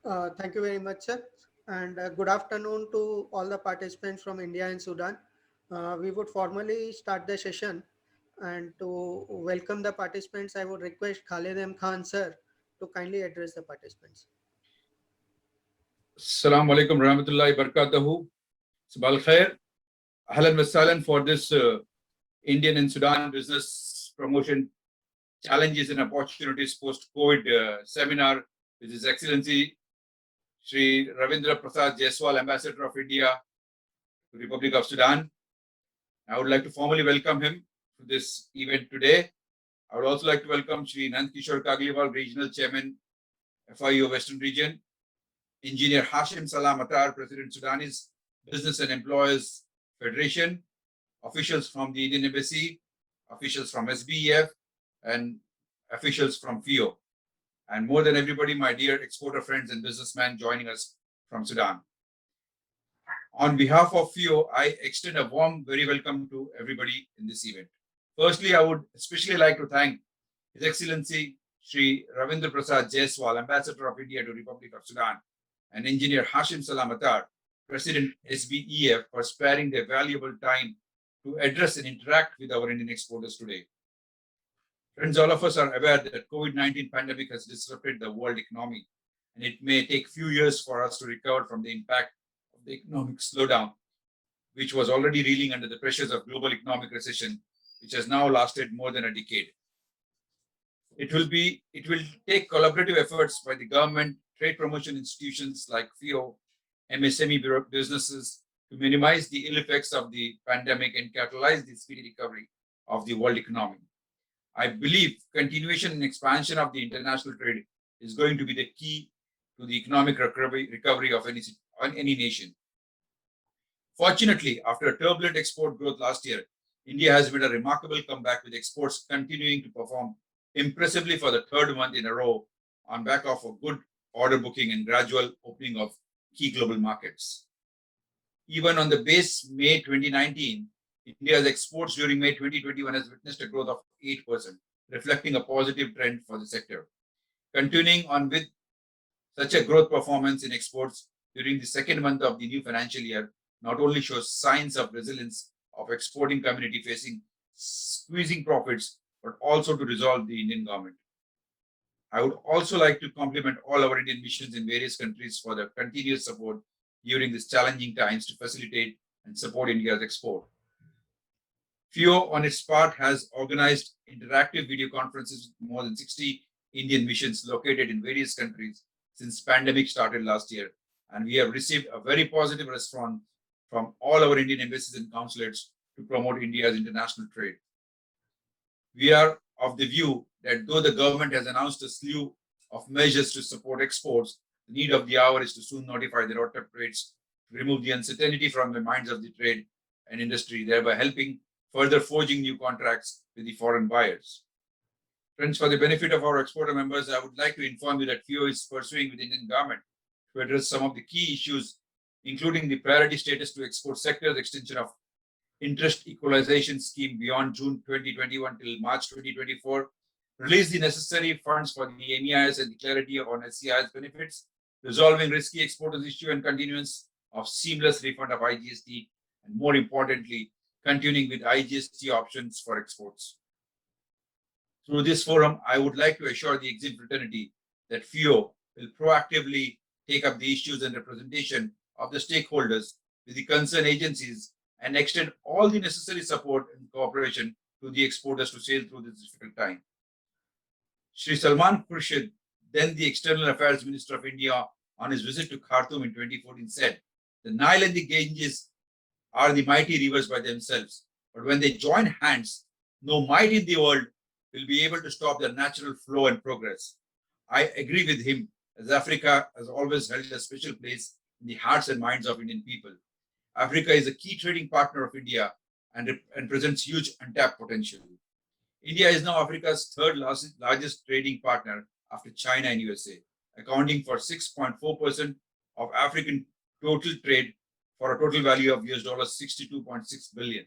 Thank you very much, sir. And good afternoon to all the participants from India and Sudan. We would formally start the session. And to welcome the participants, I would request Khalid M. Khan, sir, to kindly address the participants. Assalamu alaikum rahmatullahi barakatuhu. Sabal khair. Ahlan wa sahlan for this Indian and Sudan business promotion challenges and opportunities post-COVID seminar with His Excellency Shri Ravindra Prasad Jaiswal, Ambassador of India to the Republic of Sudan. I would like to formally welcome him to this event today. I would also like to welcome Shri Nand Kishore Kagliwal, Regional Chairman, FIU Western Region, Engineer Hashim Salam Attar, President Sudanese Business and Employers Federation, officials from the Indian Embassy, officials from SBEF, and officials from FIO. And more than everybody, my dear exporter friends and businessmen joining us from Sudan. On behalf of FIO, I extend a warm, very welcome to everybody in this event. Firstly, I would especially like to thank His Excellency Shri Ravindra Prasad Jaiswal, Ambassador of India to Republic of Sudan, and Engineer Hashim Salam Attar, President SBEF, for sparing their valuable time to address and interact with our Indian exporters today. Friends, all of us are aware that COVID-19 pandemic has disrupted the world economy, and it may take few years for us to recover from the impact of the economic slowdown, which was already reeling under the pressures of global economic recession, which has now lasted more than a decade. It will take collaborative efforts by the government, trade promotion institutions like FIO, MSME businesses to minimize the ill effects of the pandemic and catalyze the speedy recovery of the world economy. I believe continuation and expansion of the international trade is going to be the key to the economic recovery of any nation. Fortunately, after a turbulent export growth last year, India has made a remarkable comeback with exports continuing to perform impressively for the third month in a row on back of a good order booking and gradual opening of key global markets. Even on the base May 2019, India's exports during May 2021 has witnessed a growth of 8%, reflecting a positive trend for the sector. Continuing on with such a growth performance in exports during the second month of the new financial year not only shows signs of resilience of exporting community facing squeezing profits, but also to resolve the Indian government. I would also like to compliment all our Indian missions in various countries for their continuous support during these challenging times to facilitate and support India's export. FIO, on its part, has organized interactive video conferences with more than 60 Indian missions located in various countries since pandemic started last year, and we have received a very positive response from all our Indian embassies and consulates to promote India's international trade. We are of the view that though the government has announced a slew of measures to support exports, the need of the hour is to soon notify the roadmap rates to remove the uncertainty from the minds of the trade and industry, thereby helping further forging new contracts with the foreign buyers. Friends, for the benefit of our exporter members, I would like to inform you that FIO is pursuing with the Indian government to address some of the key issues, including the priority status to export sectors, extension of interest equalization scheme beyond June 2021 till March 2024, release the necessary funds for the MEIS and the clarity on SCIS benefits, resolving risky exporters issue and continuance of seamless refund of IGST, and more importantly, continuing with IGST options for exports. Through this forum, I would like to assure the exim fraternity that FIO will proactively take up the issues and representation of the stakeholders with the concerned agencies and extend all the necessary support and cooperation to the exporters to sail through this difficult time. Shri Salman Khurshid, then the External Affairs Minister of India, on his visit to Khartoum in 2014 said, "The Nile and the Ganges are the mighty rivers by themselves, but when they join hands, no might in the world will be able to stop their natural flow and progress." I agree with him, as Africa has always held a special place in the hearts and minds of Indian people. Africa is a key trading partner of India and presents huge untapped potential. India is now Africa's third largest trading partner after China and USA, accounting for 6.4% of African total trade for a total value of $62.6 billion.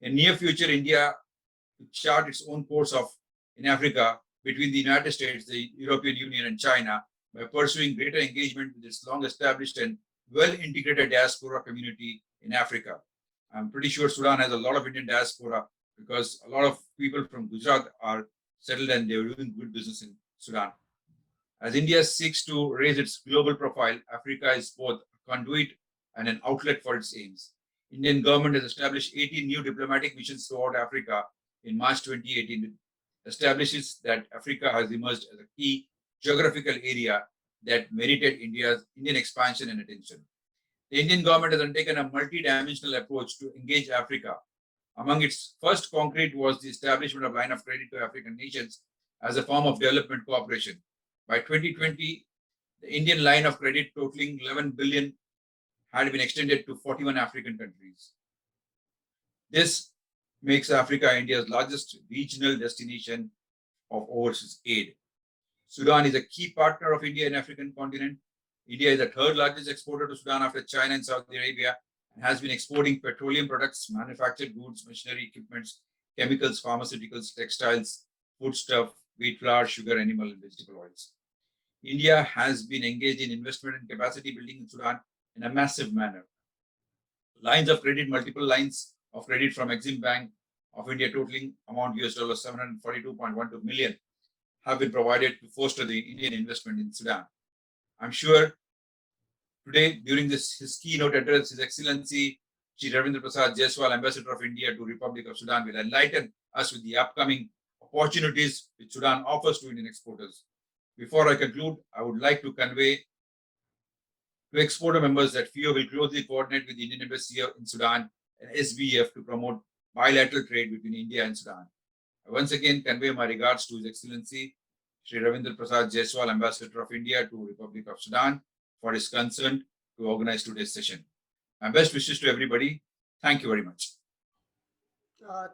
In near future, India will chart its own course in Africa between the United States, the European Union, and China by pursuing greater engagement with its long-established and well-integrated diaspora community in Africa. I'm pretty sure Sudan has a lot of Indian diaspora because a lot of people from Gujarat are settled and they're doing good business in Sudan. As India seeks to raise its global profile, Africa is both a conduit and an outlet for its aims. Indian government has established 18 new diplomatic missions throughout Africa in March 2018. It establishes that Africa has emerged as a key geographical area that merited Indian expansion and attention. The Indian government has undertaken a multi-dimensional approach to engage Africa. Among its first concrete was the establishment of line of credit to African nations as a form of development cooperation. By 2020, the Indian line of credit totaling 11 billion had been extended to 41 African countries. This makes Africa India's largest regional destination of overseas aid. Sudan is a key partner of India in African continent. India is the third largest exporter to Sudan after China and Saudi Arabia and has been exporting petroleum products, manufactured goods, machinery, equipments, chemicals, pharmaceuticals, textiles, foodstuff, wheat flour, sugar, animal and vegetable oils. India has been engaged in investment and capacity building in Sudan in a massive manner. Lines of credit, multiple lines of credit from Exim Bank of India totaling amount US dollars 742.12 million have been provided to foster the Indian investment in Sudan. I'm sure today, during his keynote address, His Excellency Shri Ravindra Prasad Jaiswal, Ambassador of India to Republic of Sudan, will enlighten us with the upcoming opportunities which Sudan offers to Indian exporters. Before I conclude, I would like to convey to exporter members that FIO will closely coordinate with the Indian Embassy in Sudan and SBF to promote bilateral trade between India and Sudan. I once again convey my regards to His Excellency Shri Ravindra Prasad Jaiswal, Ambassador of India to Republic of Sudan, for his consent to organize today's session. My best wishes to everybody. Thank you very much.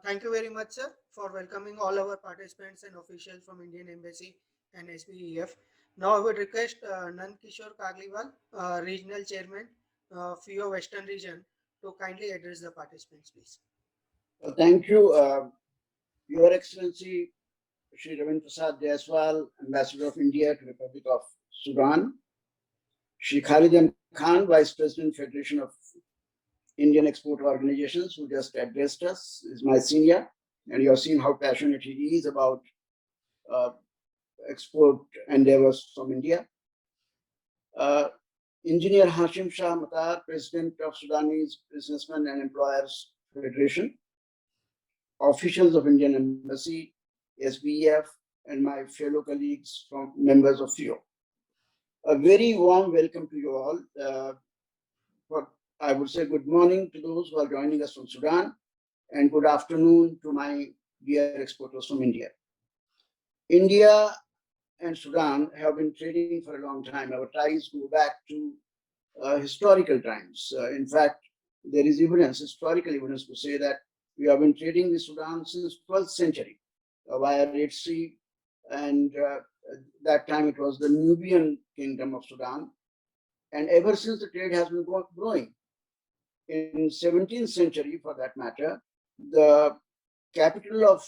Thank you very much, sir, for welcoming all our participants and officials from Indian Embassy and SBEF. Now I would request Nand Kishore Kagliwal, Regional Chairman, FIO Western Region, to kindly address the participants, please. Thank you, Your Excellency Shri Ravindra Prasad Jaiswal, Ambassador of India to Republic of Sudan, Shri Khalid M. Khan, Vice President, Federation of Indian Export Organizations, who just addressed us, is my senior, and you have seen how passionate he is about export endeavors from India. Engineer Hashim Shah Matar, President of Sudanese Businessmen and Employers Federation, officials of Indian Embassy, SBEF, and my fellow colleagues from members of FIO. A very warm welcome to you all. I would say good morning to those who are joining us from Sudan, and good afternoon to my dear exporters from India. India and Sudan have been trading for a long time. Our ties go back to historical times. In fact, there is evidence, historical evidence, to say that we have been trading with Sudan since 12th century via Red Sea, and that time it was the Nubian kingdom of Sudan. And ever since, the trade has been growing. In 17th century, for that matter, the capital of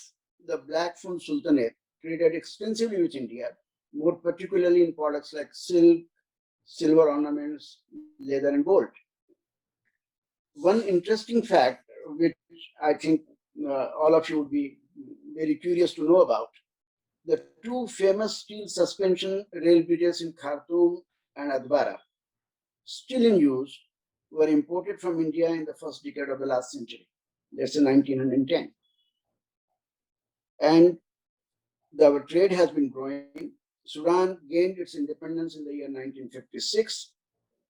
the Black Fund Sultanate traded extensively with India, more particularly in products like silk, silver ornaments, leather, and gold. One interesting fact, which I think all of you would be very curious to know about, the two famous steel suspension rail bridges in Khartoum and Adbara, still in use, were imported from India in the first decade of the last century, that's in 1910. And our trade has been growing. Sudan gained its independence in the year 1956,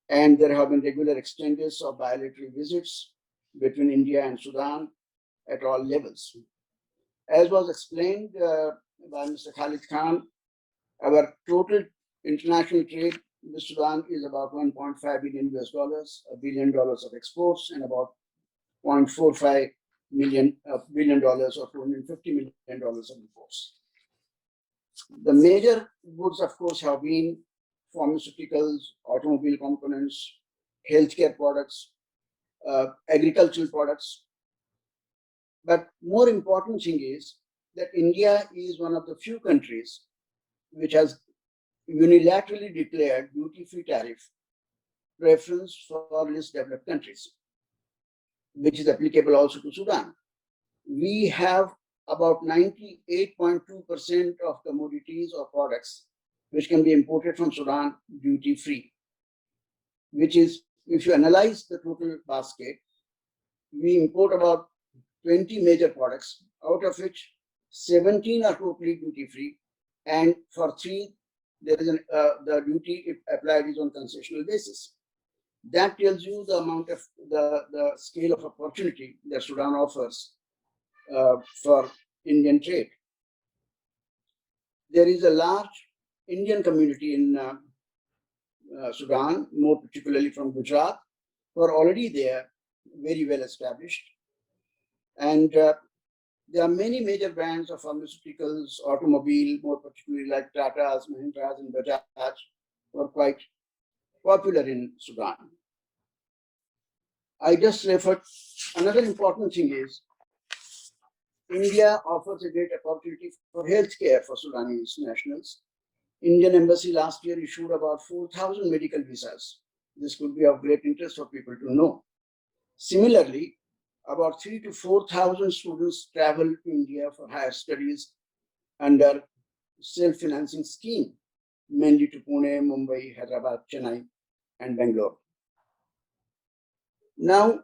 and there have been regular exchanges of bilateral visits between India and Sudan at all levels. As was explained by Mr. Khalid Khan, our total international trade with Sudan is about $1.5 billion US dollars, $1 billion of exports, and about $0.45 billion dollars or $250 million of imports. The major goods, of course, have been pharmaceuticals, automobile components, healthcare products, agricultural products. But more important thing is that India is one of the few countries which has unilaterally declared duty-free tariff preference for least developed countries, which is applicable also to Sudan. We have about 98.2% of commodities or products which can be imported from Sudan duty-free, which is, if you analyze the total basket, we import about 20 major products, out of which 17 are totally duty-free, and for 3, there is the duty applied is on concessional basis. That tells you the amount of the scale of opportunity that Sudan offers for Indian trade. There is a large Indian community in Sudan, more particularly from Gujarat, who are already there, very well established. And there are many major brands of pharmaceuticals, automobile, more particularly like Tata's, Mahindra's, and Bajaj, who are quite popular in Sudan. I just referred, another important thing is India offers a great opportunity for healthcare for Sudanese nationals. Indian Embassy last year issued about 4,000 medical visas. This could be of great interest for people to know. Similarly, about 3,000 to 4,000 students travel to India for higher studies under self-financing scheme, mainly to Pune, Mumbai, Hyderabad, Chennai, and Bangalore. Now,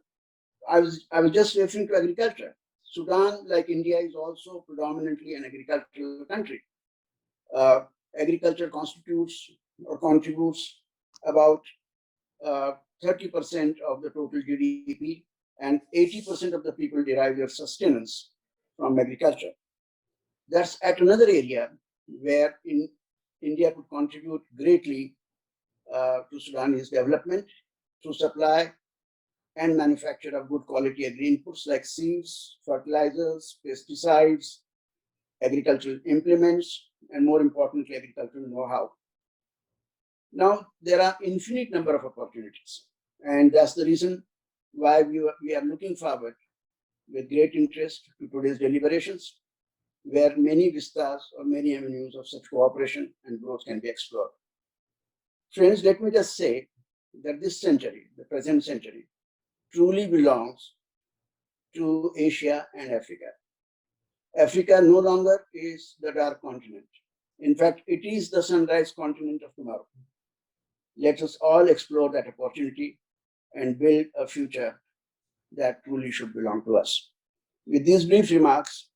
I was just referring to agriculture. Sudan, like India, is also predominantly an agricultural country. Agriculture constitutes or contributes about 30% of the total GDP, and 80% of the people derive their sustenance from agriculture. That's at another area where India could contribute greatly to Sudanese development through supply and manufacture of good quality agri inputs like seeds, fertilizers, pesticides, agricultural implements, and more importantly, agricultural know-how. Now, there are infinite number of opportunities, and that's the reason why we are looking forward with great interest to today's deliberations, where many vistas or many avenues of such cooperation and growth can be explored. Friends, let me just say that this century, the present century, truly belongs to Asia and Africa. Africa no longer is the dark continent. In fact, it is the sunrise continent of tomorrow. Let us all explore that opportunity and build a future that truly should belong to us. With these brief remarks,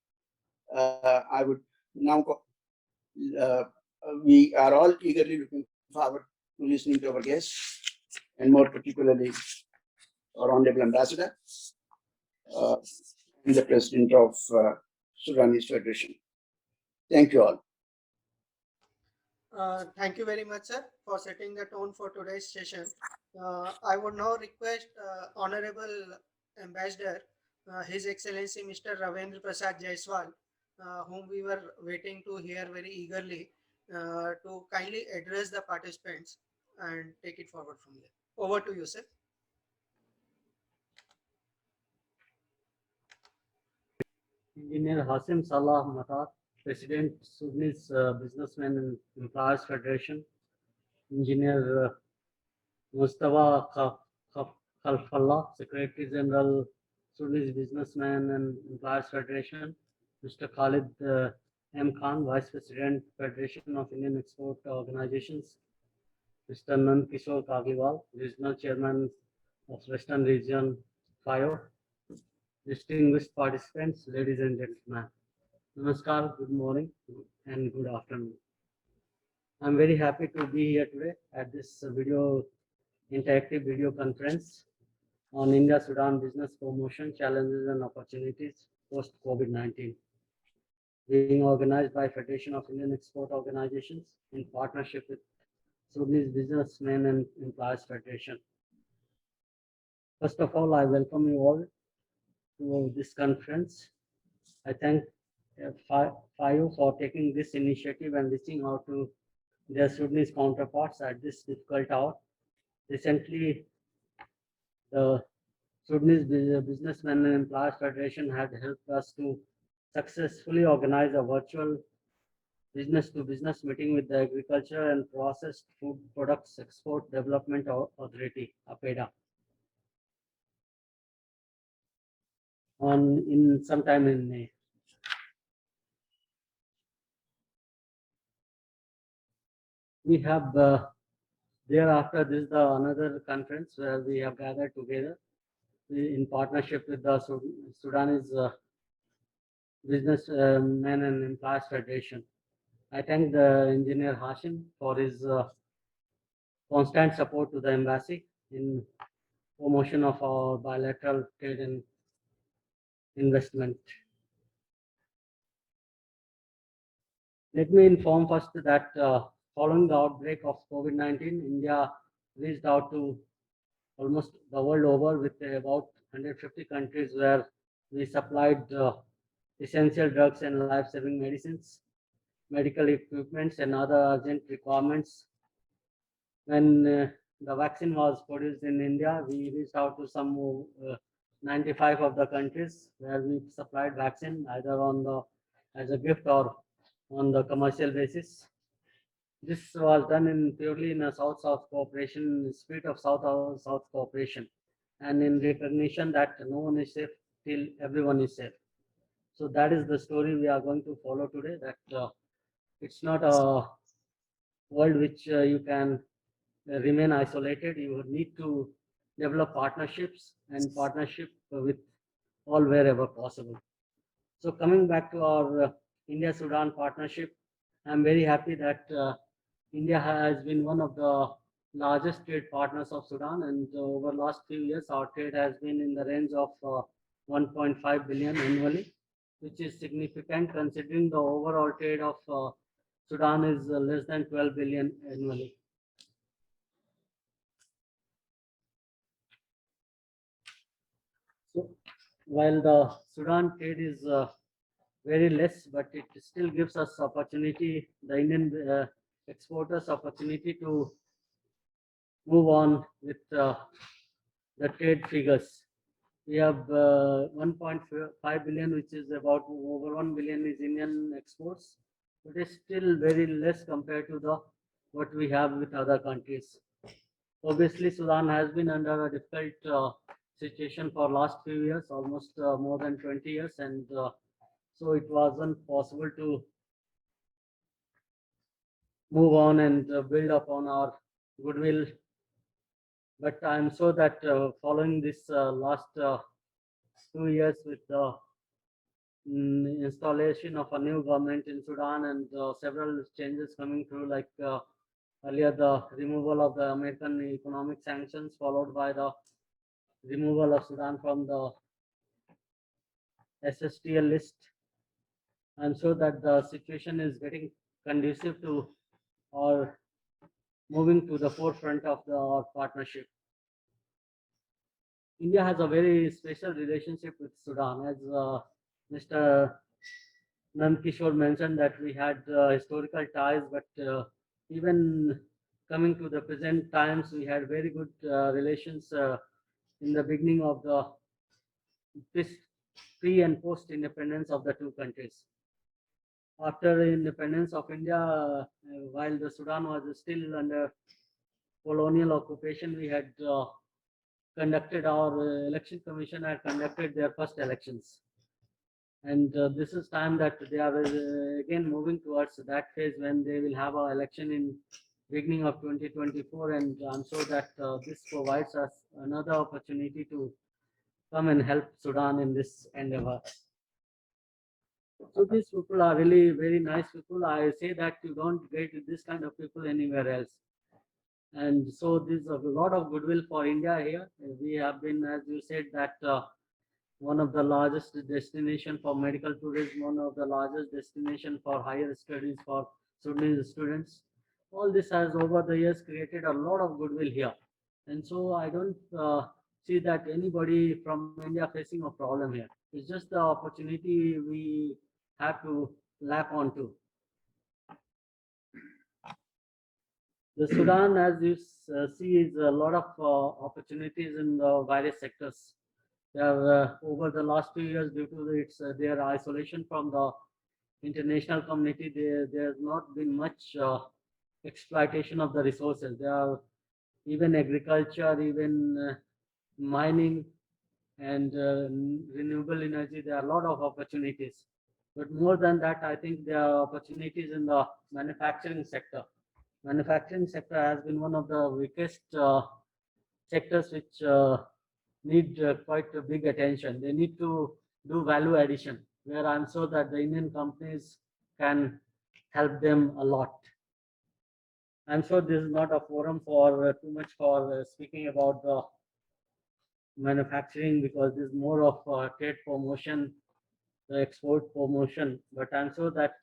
I would now, we are all eagerly looking forward to listening to our guests, and more particularly our Honorable Ambassador and the President of Sudanese Federation. Thank you all. Thank you very much, sir, for setting the tone for today's session. I would now request Honorable Ambassador, His Excellency Mr. Ravendra Prasad Jaiswal, whom we were waiting to hear very eagerly, to kindly address the participants and take it forward from there. Over to you, sir. Engineer Hasim Salah Matar, President, Sudanese Businessmen and Employers Federation. Engineer Mustafa Khalfallah, Secretary General, Sudanese Businessmen and Employers Federation. Mr. Khalid M. Khan, Vice President, Federation of Indian Export Organizations. Mr. Nand Kishore Kagiwal, Regional Chairman of Western Region, FIO. Distinguished participants, ladies and gentlemen, Namaskar, good morning and good afternoon. I'm very happy to be here today at this interactive video conference on India-Sudan business promotion, challenges and opportunities post-COVID-19, being organized by Federation of Indian Export Organizations in partnership with Sudanese Businessmen and Employers Federation. First of all, I welcome you all to this conference. I thank FIO for taking this initiative and reaching out to their Sudanese counterparts at this difficult hour. Recently, the Sudanese Businessmen and Employers Federation had helped us to successfully organize a virtual business to business meeting with the Agriculture and Processed Food Products Export Development Authority, APEDA, in sometime in May. We have thereafter this is the another conference where we have gathered together in partnership with the Sudanese Businessmen and Employers Federation. I thank the engineer Hashim for his constant support to the embassy in promotion of our bilateral trade and investment. Let me inform first that following the outbreak of COVID-19, India reached out to almost the world over with about 150 countries where we supplied essential drugs and life-saving medicines, medical equipments, and other urgent requirements. When the vaccine was produced in India, we reached out to some 95 of the countries where we supplied vaccine either on the as a gift or on the commercial basis. This was done in purely in a South-South cooperation, spirit of South-South cooperation, and in recognition that no one is safe till everyone is safe. So that is the story we are going to follow today. That it's not a world which you can remain isolated. You need to develop partnerships and partnership with all wherever possible. So coming back to our India-Sudan partnership, I'm very happy that India has been one of the largest trade partners of Sudan, and over the last few years, our trade has been in the range of 1.5 billion annually, which is significant considering the overall trade of Sudan is less than 12 billion annually. So while the Sudan trade is very less, but it still gives us opportunity, the Indian exporters opportunity to move on with the trade figures. We have 1.5 billion, which is about over 1 billion is Indian exports, but it's still very less compared to the what we have with other countries. Obviously, Sudan has been under a difficult situation for last few years, almost more than 20 years, and so it wasn't possible to move on and build upon our goodwill. But I'm sure that following this last 2 years with the installation of a new government in Sudan and several changes coming through, like earlier the removal of the American economic sanctions, followed by the removal of Sudan from the SSTL list. I'm sure that the situation is getting conducive to or moving to the forefront of our partnership. India has a very special relationship with Sudan, as Mr. Nand Kishore mentioned that we had historical ties, but even coming to the present times, we had very good relations in the beginning of the pre and post independence of the two countries. After independence of India, while the Sudan was still under colonial occupation, we had conducted our election commission had conducted their first elections, and this is time that they are again moving towards that phase when they will have an election in beginning of 2024, and I'm sure that this provides us another opportunity to come and help Sudan in this endeavor. So these people are really very nice people. I say that you don't get this kind of people anywhere else. And so there's a lot of goodwill for India here. We have been, as you said, that one of the largest destination for medical tourism, one of the largest destination for higher studies for Sudanese students. All this has over the years created a lot of goodwill here. And so I don't see that anybody from India facing a problem here. It's just the opportunity we have to lap onto. The Sudan, as you see, is a lot of opportunities in the various sectors. They have, over the last few years, due to its their isolation from the international community, there's not been much exploitation of the resources. There are even agriculture, even mining and renewable energy. There are a lot of opportunities. But more than that, I think there are opportunities in the manufacturing sector. Manufacturing sector has been one of the weakest sectors which need quite a big attention. They need to do value addition, where I'm sure that the Indian companies can help them a lot. I'm sure this is not a forum for too much for speaking about the manufacturing, because this is more of trade promotion, the export promotion. But I'm sure that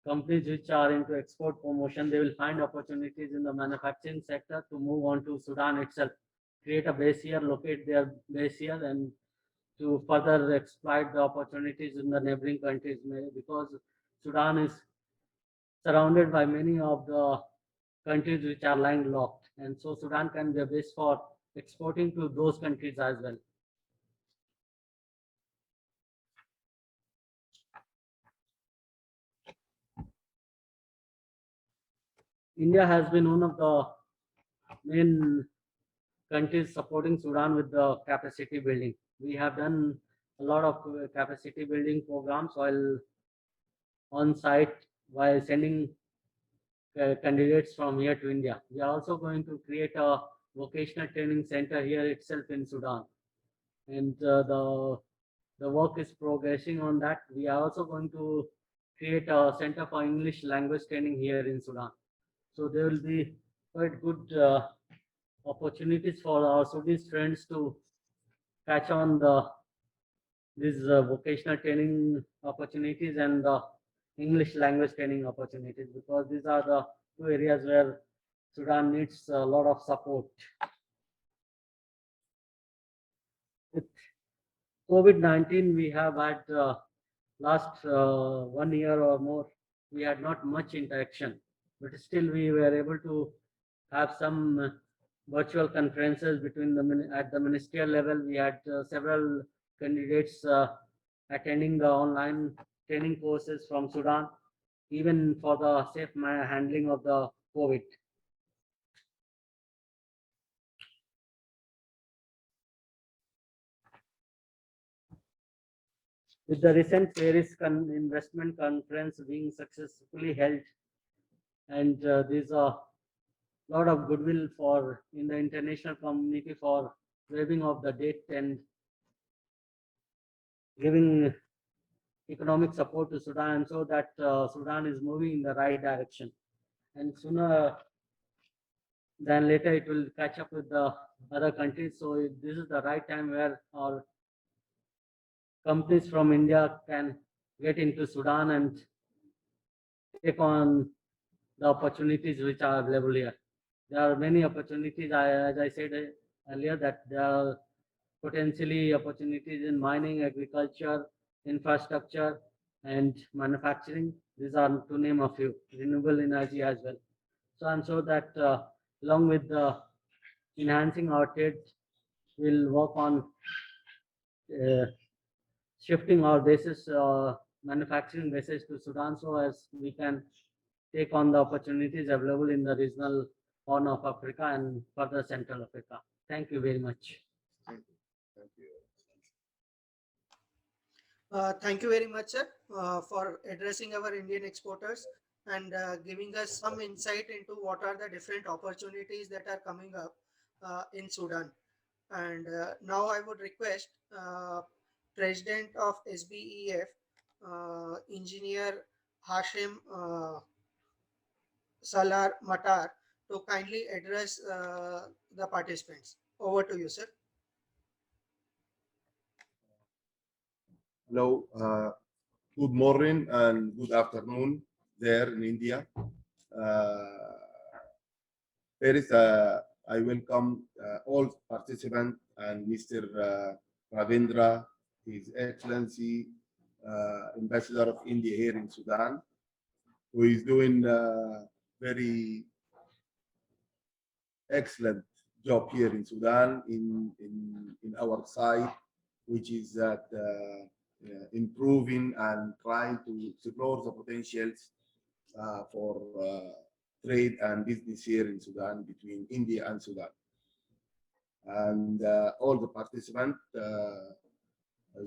companies which are into export promotion, they will find opportunities in the manufacturing sector to move on to Sudan itself, create a base here, locate their base here, and to further exploit the opportunities in the neighboring countries, because Sudan is surrounded by many of the countries which are landlocked, and so Sudan can be a base for exporting to those countries as well. India has been one of the main countries supporting Sudan with the capacity building. We have done a lot of capacity building programs while on site, while sending candidates from here to India. We are also going to create a vocational training center here itself in Sudan, and the work is progressing on that. We are also going to create a center for English language training here in Sudan. So there will be quite good opportunities for our Sudanese friends to catch on these vocational training opportunities and the English language training opportunities, because these are the two areas where Sudan needs a lot of support. With COVID-19, we have had last 1 year or more, we had not much interaction, but still we were able to have some virtual conferences between at the ministerial level. We had several candidates attending the online training courses from Sudan, even for the safe handling of the COVID. With the recent Paris investment conference being successfully held, and there's a lot of goodwill for in the international community for waiving of the debt and giving economic support to Sudan, so that Sudan is moving in the right direction. And sooner than later, it will catch up with the other countries. So this is the right time where our companies from India can get into Sudan and take on the opportunities which are available here. There are many opportunities, as I said earlier, that there are potentially opportunities in mining, agriculture, infrastructure, and manufacturing. These are to name a few, renewable energy as well. So I'm sure that along with enhancing our trade, we'll work on shifting our bases, manufacturing bases to Sudan, so as we can take on the opportunities available in the regional Horn of Africa and further Central Africa. Thank you very much. Thank you very much, sir, for addressing our Indian exporters and giving us some insight into what are the different opportunities that are coming up in Sudan. And now I would request President of SBEF, Engineer Hashim Salar Matar, to kindly address the participants. Over to you, sir. Hello, good morning and good afternoon there in India. First, I welcome all participants and Mr. Ravindra, His Excellency, Ambassador of India here in Sudan, who is doing a very excellent job here in Sudan in our side, which is that improving and trying to explore the potentials for trade and business here in Sudan between India and Sudan. And all the participants, I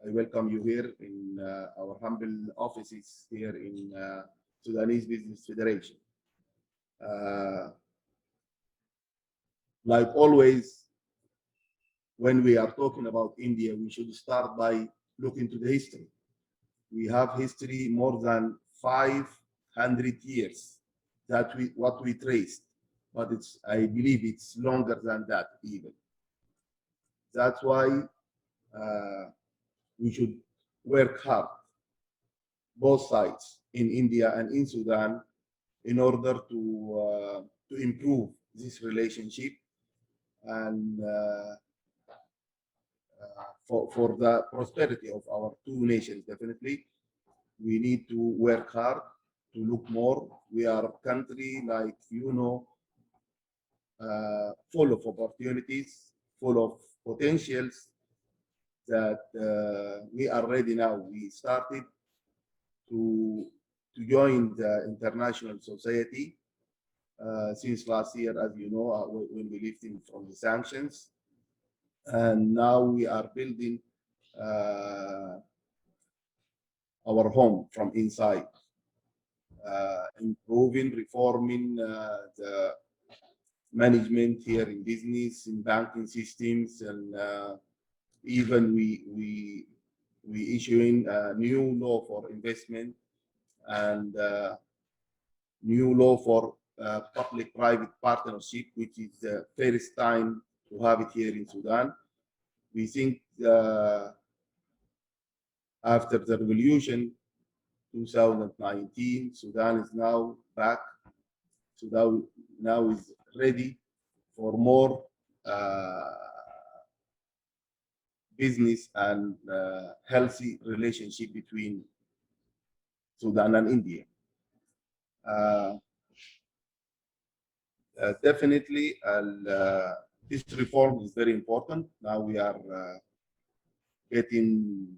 welcome you here in our humble offices here in Sudanese Business Federation. Like always, when we are talking about India, we should start by looking to the history. We have history more than 500 years that what we traced, but I believe it's longer than that even. That's why we should work hard, both sides in India and in Sudan, in order to improve this relationship and for the prosperity of our two nations. Definitely, we need to work hard to look more. We are a country, like full of opportunities, full of potentials that we are ready now. We started to join the international society since last year, as you know, when we lifted from the sanctions. And now we are building our home from inside, improving, reforming the management here in business, in banking systems, and even we issuing a new law for investment and new law for public-private partnership, which is the first time to have it here in Sudan. We think after the revolution, 2019, Sudan is now back. Sudan now is ready for more business and healthy relationship between Sudan and India. Definitely, this reform is very important. Now we are getting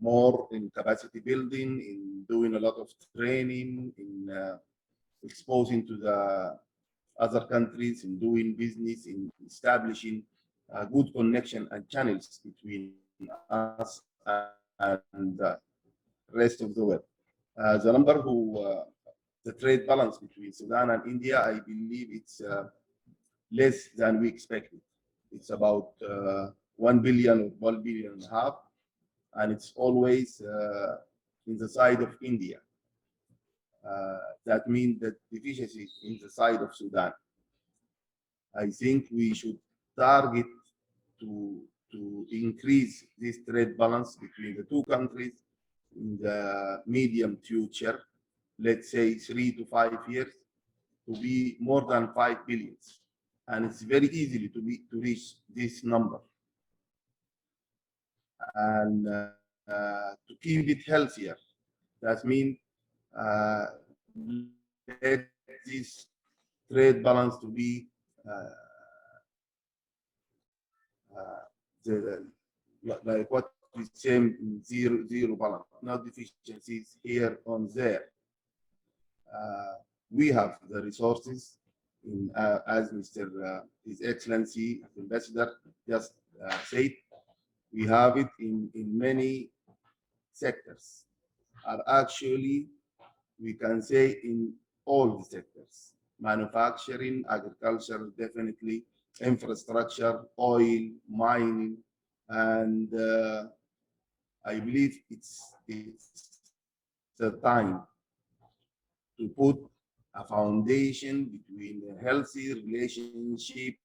more in capacity building, in doing a lot of training, in exposing to the other countries, in doing business, in establishing a good connection and channels between us and the rest of the world. The number the trade balance between Sudan and India, I believe it's less than we expected. It's about 1 billion or 1 billion and a half, and it's always in the side of India. That means that deficiency is in the side of Sudan. I think we should target to increase this trade balance between the two countries in the medium future, let's say 3 to 5 years, to be more than 5 billion. And it's very easily to reach this number. And to keep it healthier, that means let this trade balance to be like what we say, zero balance, no deficiencies here or there. We have the resources, as His Excellency Ambassador just said, we have it in many sectors. Are actually, we can say, in all the sectors: manufacturing, agriculture, definitely, infrastructure, oil, mining, and I believe it's the time to put a foundation between a healthy relationship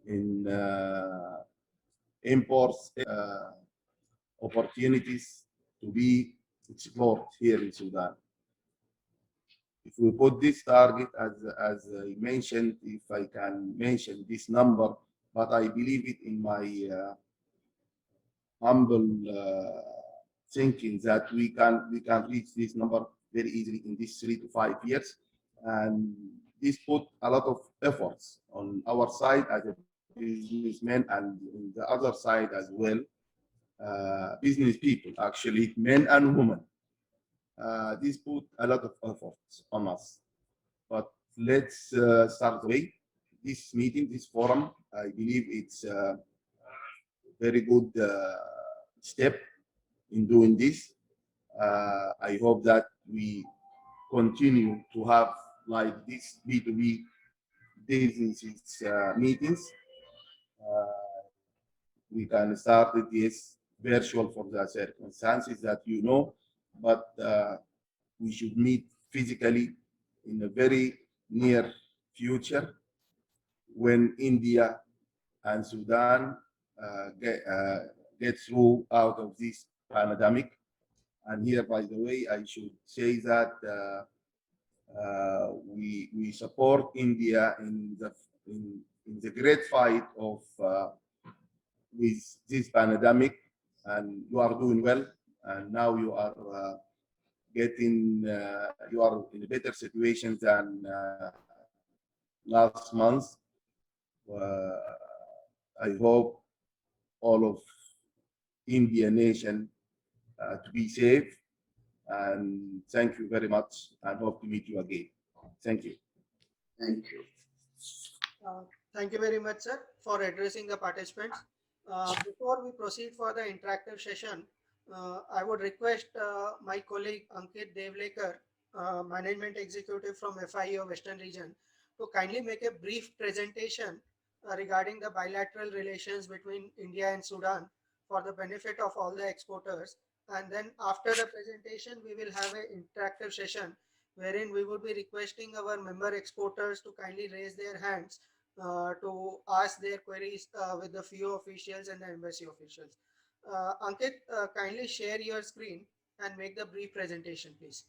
in imports, opportunities to be explored here in Sudan. If we put this target, as I mentioned, if I can mention this number, but I believe it in my humble thinking that we can reach this number very easily in these 3 to 5 years, and this put a lot of efforts on our side as a businessmen and on the other side as well, business people, actually, men and women. This put a lot of efforts on us. But let's start away. This meeting, this forum, I believe it's a very good step in doing this. I hope that we continue to have like this B2B businesses meetings. We can start it, yes, virtual for the circumstances that you know, but we should meet physically in a very near future when India and Sudan get through out of this pandemic. And here, by the way, I should say that we support India in the great fight of with this pandemic, and you are doing well. And now you are you are in a better situation than last month. I hope all of India nation to be safe, and thank you very much, and hope to meet you again. Thank you. Thank you. Thank you very much, sir, for addressing the participants. Before we proceed for the interactive session, I would request my colleague Ankit Devlekar, Management Executive from FIO Western Region, to kindly make a brief presentation regarding the bilateral relations between India and Sudan for the benefit of all the exporters. And then after the presentation, we will have an interactive session wherein we would be requesting our member exporters to kindly raise their hands to ask their queries with the FIO officials and the embassy officials. Ankit, kindly share your screen and make the brief presentation, please.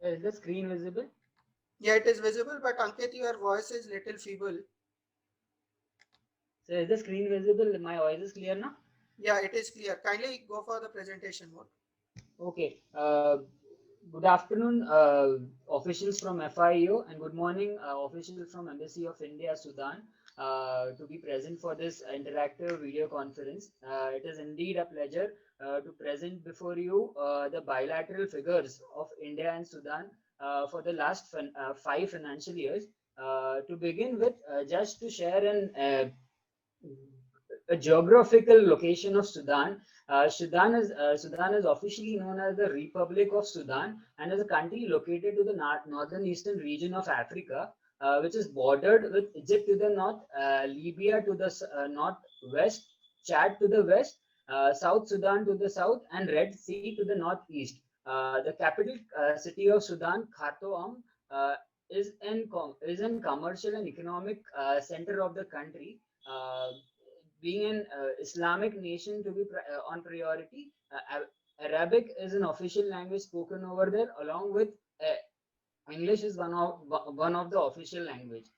Is the screen visible? Yeah, it is visible, but Ankit, your voice is little feeble. So is the screen visible? My voice is clear now? Yeah, it is clear. Kindly go for the presentation mode. Okay. Good afternoon, officials from FIO, and good morning, officials from Embassy of India, Sudan, to be present for this interactive video conference. It is indeed a pleasure to present before you the bilateral figures of India and Sudan for the last 5 financial years. To begin with, just to share a geographical location of Sudan. Sudan is officially known as the Republic of Sudan and is a country located to the northern eastern region of Africa, which is bordered with Egypt to the north, Libya to the northwest, Chad to the west, South Sudan to the south, and Red Sea to the northeast. The capital city of Sudan, Khartoum, is in commercial and economic center of the country. Being an Islamic nation to be on priority, Arabic is an official language spoken over there, along with English is one of the official language.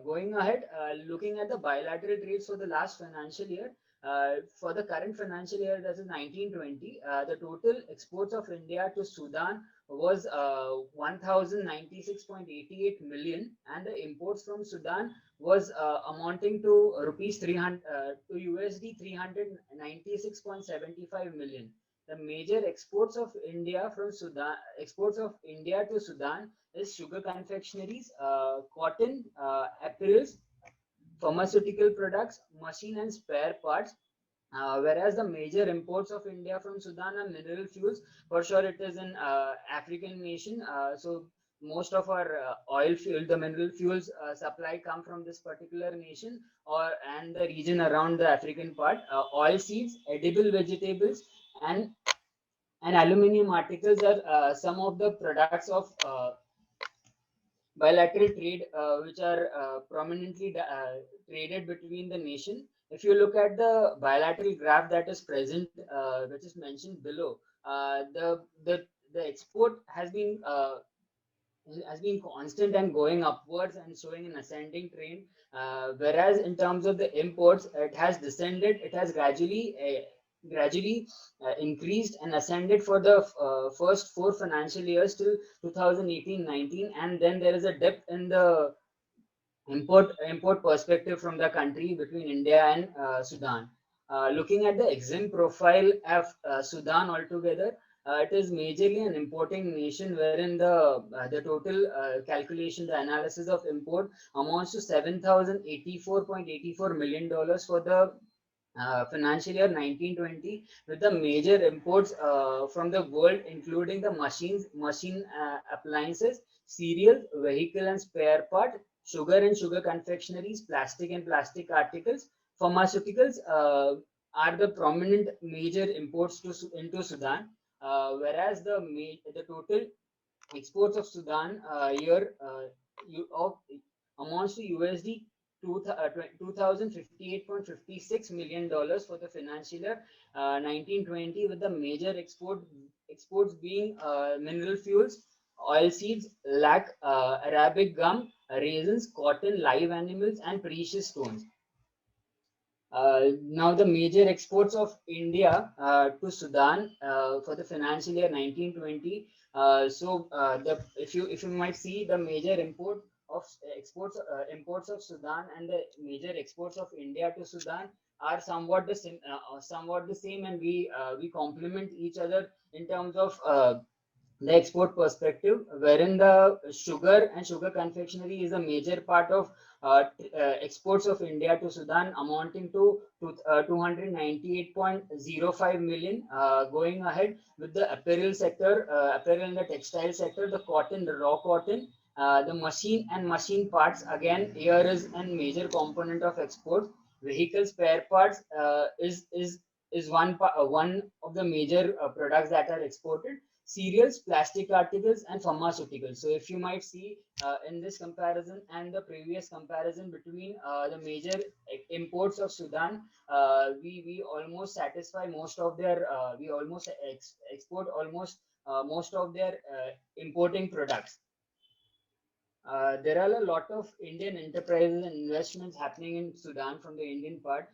Going ahead, looking at the bilateral trades for the last financial year, for the current financial year, that is 1920, the total exports of India to Sudan was 1096.88 million, and the imports from Sudan was amounting to rupees 300 to USD 396.75 million. The major exports of India to Sudan is sugar confectionaries, cotton, apparels, pharmaceutical products, machine and spare parts. Whereas the major imports of India from Sudan are mineral fuels. For sure, it is an African nation. So most of our oil fuel, the mineral fuels supply come from this particular nation and the region around the African part. Oil seeds, edible vegetables, and aluminium articles are some of the products of bilateral trade which are prominently traded between the nation. If you look at the bilateral graph that is present, which is mentioned below, the export has been constant and going upwards and showing an ascending trend, whereas in terms of the imports, it has descended. It has gradually gradually increased and ascended for the first 4 financial years till 2018-19, and then there is a dip in the import perspective from the country between India and Sudan. Looking at the EXIM profile of Sudan altogether, it is majorly an importing nation, wherein the total calculation, the analysis of import amounts to $7,084.84 million for the financial year 1920, with the major imports from the world, including the machine appliances, cereal, vehicle and spare part, sugar and sugar confectionaries, plastic and plastic articles. Pharmaceuticals are the prominent major imports into Sudan, whereas the total exports of Sudan amounts to USD 2058.56 million for the financial year 1920, with the major exports being mineral fuels, oil seeds, lac, Arabic gum, raisins, cotton, live animals, and precious stones. Now the major exports of India to Sudan for the financial year 1920. If you might see, the major imports of Sudan and the major exports of India to Sudan are somewhat the same, and we complement each other in terms of the export perspective, wherein the sugar and sugar confectionery is a major part of exports of India to Sudan, amounting to 298.05 million. Going ahead with the apparel sector, apparel and the textile sector, the cotton, the raw cotton, the machine and machine parts, again here is a major component of export. Vehicle spare parts is one of the major products that are exported. Cereals, plastic articles, and pharmaceuticals. So if you might see in this comparison and the previous comparison between the major imports of Sudan, we almost satisfy most of their, we almost export almost most of their importing products. There are a lot of Indian enterprises and investments happening in Sudan from the Indian part.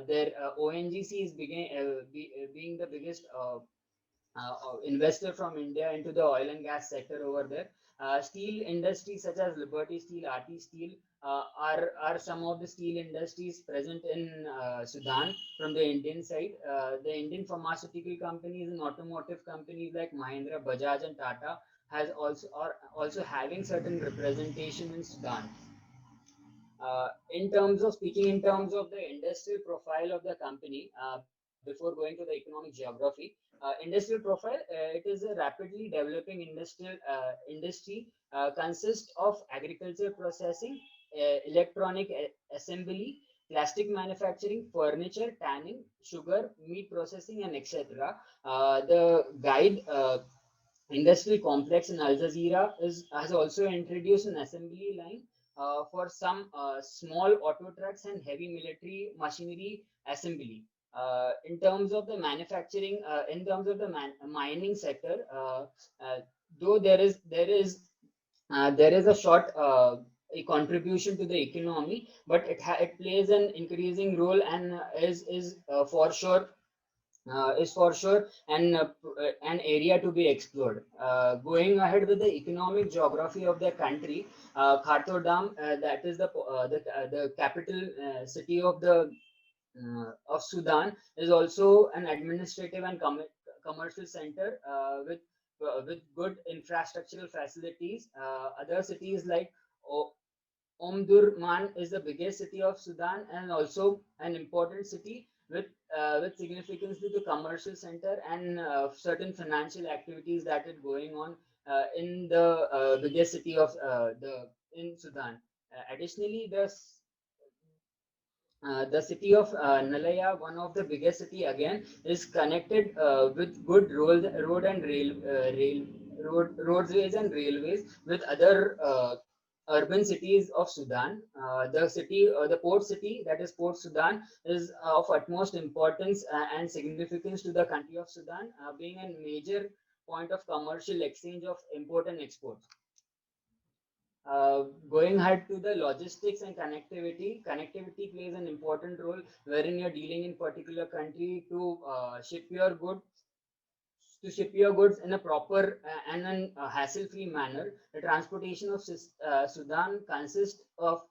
Their ONGC is being the biggest investor from India into the oil and gas sector over there. Steel industries such as Liberty Steel, RT Steel are some of the steel industries present in Sudan from the Indian side. The Indian pharmaceutical companies and automotive companies like Mahindra, Bajaj, and Tata are also having certain representation in Sudan. In terms of the industrial profile of the company, before going to the economic geography, industrial profile, it is a rapidly developing industry, consists of agriculture processing, electronic assembly, plastic manufacturing, furniture, tanning, sugar, meat processing, and etc. The guide industrial complex in Al Jazeera has also introduced an assembly line for some small auto trucks and heavy military machinery assembly. In terms of the manufacturing, in terms of the mining sector, though there is a short a contribution to the economy, but it plays an increasing role and is for sure an area to be explored. Going ahead with the economic geography of the country, Khartoum, that is the capital city of Sudan, is also an administrative and commercial center with good infrastructural facilities. Other cities like Omdurman is the biggest city of Sudan and also an important city with significance to the commercial center and certain financial activities that is going on in the biggest city of in Sudan. Additionally, the city of Nalaya, one of the biggest city again, is connected with good roadways and railways with other urban cities of Sudan. The port city, that is Port Sudan, is of utmost importance and significance to the country of Sudan, being a major point of commercial exchange of import and export. Going ahead to the logistics and connectivity, connectivity plays an important role wherein you're dealing in particular country to ship your goods in a proper and a hassle-free manner. The transportation of Sudan consists of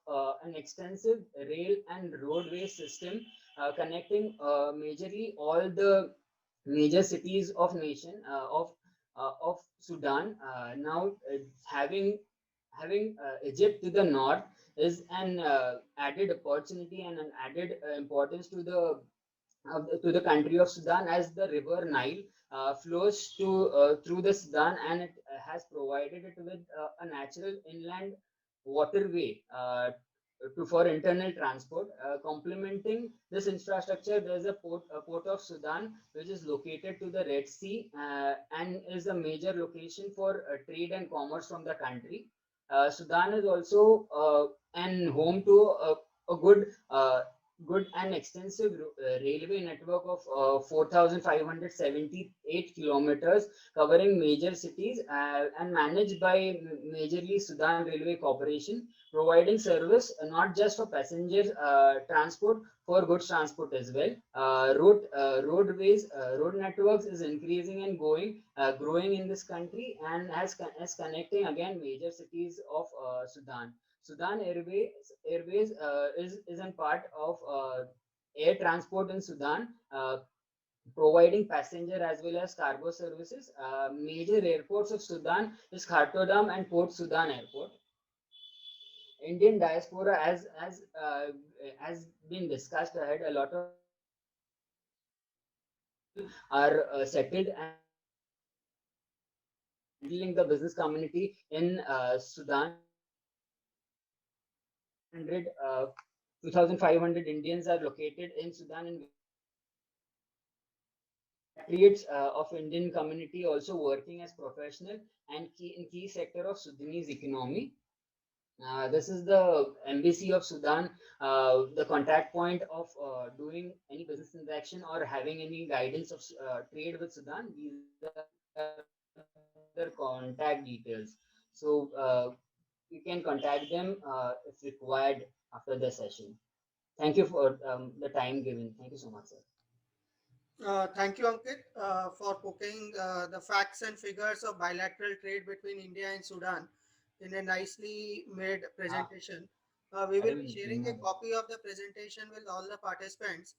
an extensive rail and roadway system connecting majorly all the major cities of nation of Sudan. Now, having Egypt to the north is an added opportunity and an added importance to the country of Sudan, as the river Nile flows through the Sudan, and it has provided it with a natural inland waterway for internal transport. Complementing this infrastructure, there's a port of Sudan, which is located to the Red Sea and is a major location for trade and commerce from the country. Sudan is also an home to a good and extensive railway network of 4,578 kilometers covering major cities and managed by majorly Sudan Railway Corporation, providing service not just for passenger transport, for goods transport as well. Road networks is increasing and growing in this country, and as connecting again major cities of Sudan. Sudan Airways is a part of air transport in Sudan, providing passenger as well as cargo services. Major airports of Sudan is Khartoum and Port Sudan Airport. Indian diaspora, as been discussed ahead, a lot of are settled and handling the business community in Sudan. 2,500 Indians are located in Sudan, and expatriates of Indian community also working as professional and key sector of Sudanese economy. This is the embassy of Sudan, the contact point of doing any business transaction or having any guidance of trade with Sudan. These are their contact details. So you can contact them if required after the session. Thank you for the time given. Thank you so much, sir. Thank you, Ankit, for putting the facts and figures of bilateral trade between India and Sudan in a nicely made presentation. We will be sharing a copy of the presentation with all the participants.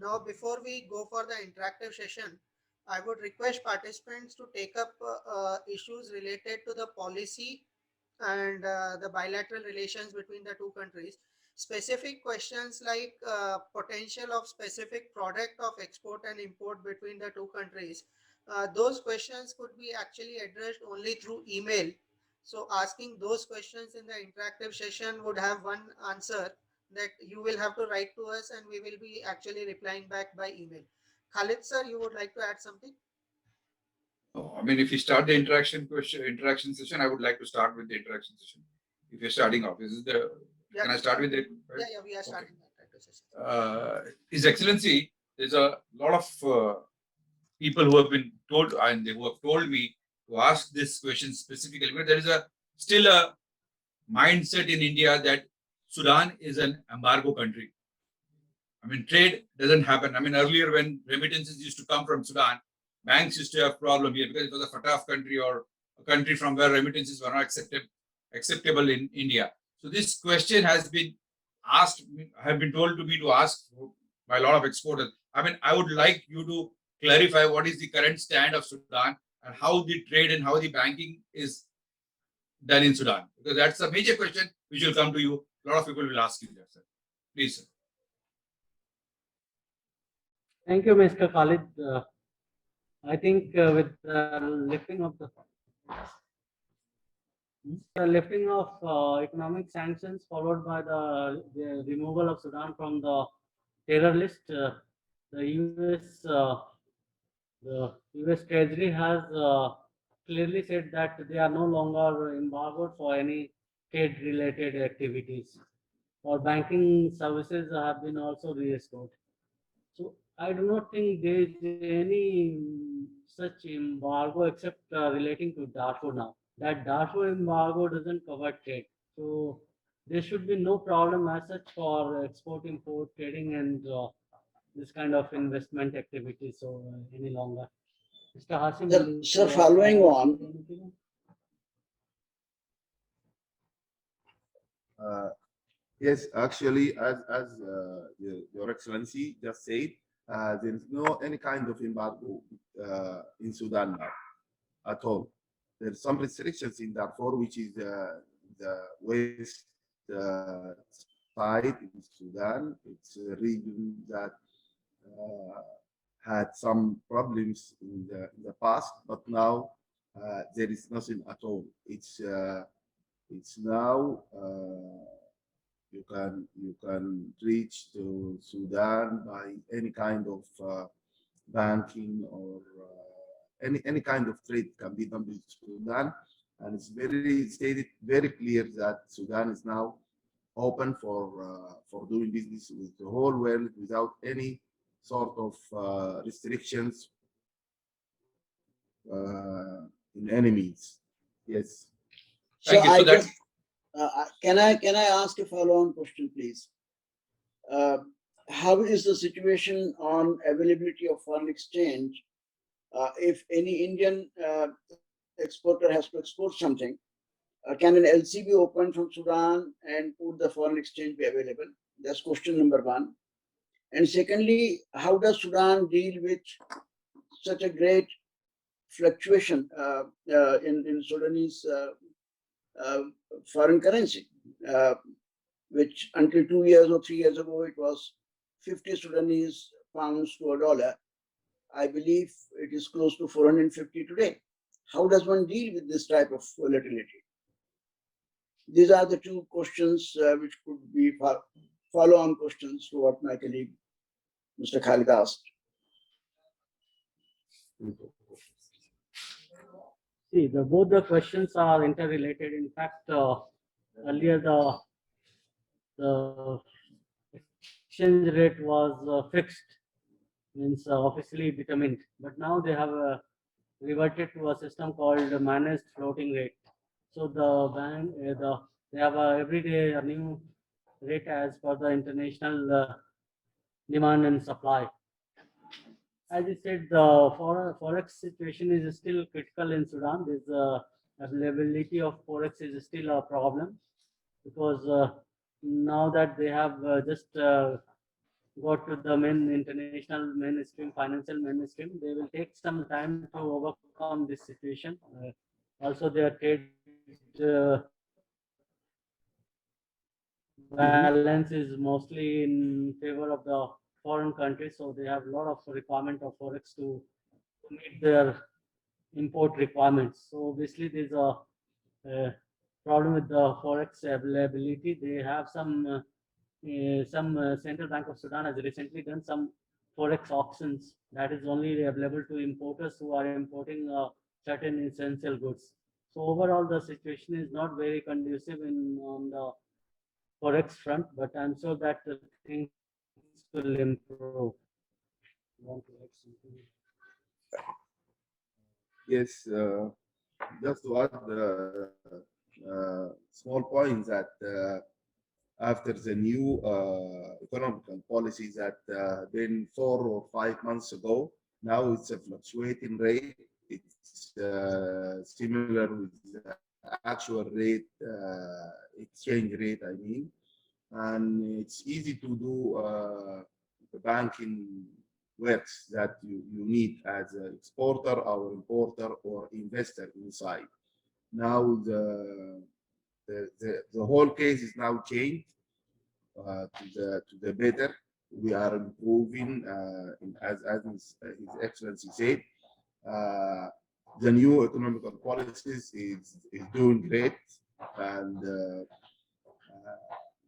Now, before we go for the interactive session, I would request participants to take up issues related to the policy and the bilateral relations between the two countries. Specific questions like potential of specific product of export and import between the two countries. Those questions could be actually addressed only through email. So asking those questions in the interactive session would have one answer that you will have to write to us, and we will be actually replying back by email. Khalid sir, you would like to add something? No, I mean, if you start the interaction session, I would like to start with the interaction session. If you're starting off, Yeah, can I start with it? yeah, we are starting the interactive session. His Excellency, there's a lot of people who have been told and who have told me to ask this question specifically, but there is still a mindset in India that Sudan is an embargo country. I mean, trade doesn't happen. I mean, earlier when remittances used to come from Sudan, banks used to have problem here because it was a Fatah country or a country from where remittances were not acceptable in India. So this question has been asked, have been told to me to ask by a lot of exporters. I mean, I would like you to clarify what is the current stand of Sudan and how the trade and how the banking is done in Sudan. Because that's a major question which will come to you. A lot of people will ask you that, sir. Please, sir. Thank you, Mr. Khalid. I think with the lifting of economic sanctions followed by the removal of Sudan from the terror list, the US Treasury has clearly said that they are no longer embargoed for any trade-related activities. Or banking services have been also restored. So I do not think there is any such embargo except relating to Darfur now. that Darfur embargo doesn't cover trade. So there should be no problem as such for export, import, trading, and this kind of investment activity. So any longer. Mr. Hasim, will you Sir, following add on, anything? Yes, actually, Your Excellency just said, there is no any kind of embargo in Sudan now at all. There's some restrictions in Darfur, which is the west side in Sudan. It's a region that had some problems in the past, but now there is nothing at all. It's now you can reach to Sudan by any kind of banking or any kind of trade can be done with Sudan, and it's very stated very clear that Sudan is now open for doing business with the whole world without any sort of restrictions in any means. Yes. so Thank you. I So that just can I ask a follow-on question, please? How is the situation on availability of foreign exchange? If any Indian exporter has to export something, can an LC be opened from Sudan and would the foreign exchange be available? That's question number one. And secondly, how does Sudan deal with such a great fluctuation in Sudanese foreign currency, which until 2 years or 3 years ago, it was 50 Sudanese pounds to a dollar. I believe it is close to 450 today. How does one deal with this type of volatility? These are the two questions which could be follow-on questions to what my colleague Mr. Khalid asked. See, both the questions are interrelated. In fact, earlier the exchange rate was fixed, means officially determined, but now they have reverted to a system called managed floating rate. So the bank, they have every day a new rate as per the international demand and supply. As I said, the forex situation is still critical in Sudan. There's availability of forex is still a problem because now that they have just got to the international mainstream, financial mainstream, they will take some time to overcome this situation. Also, their trade balance is mostly in favor of the foreign countries, so they have a lot of requirement of forex to meet their import requirements. So obviously, there's a problem with the forex availability. They have some Central Bank of Sudan has recently done some forex auctions that is only available to importers who are importing certain essential goods. So overall, the situation is not very conducive on the forex front, but I'm sure that things will improve. Want to add something? Yes, just to add small points that after the new economical policies that been 4 or 5 months ago, now it's a fluctuating rate. It's similar with the actual rate, exchange rate, I mean, and it's easy to do the banking works that you need as an exporter or importer or investor inside. Now the whole case is now changed to the better. We are improving, as His Excellency said. The new economical policies is doing great, and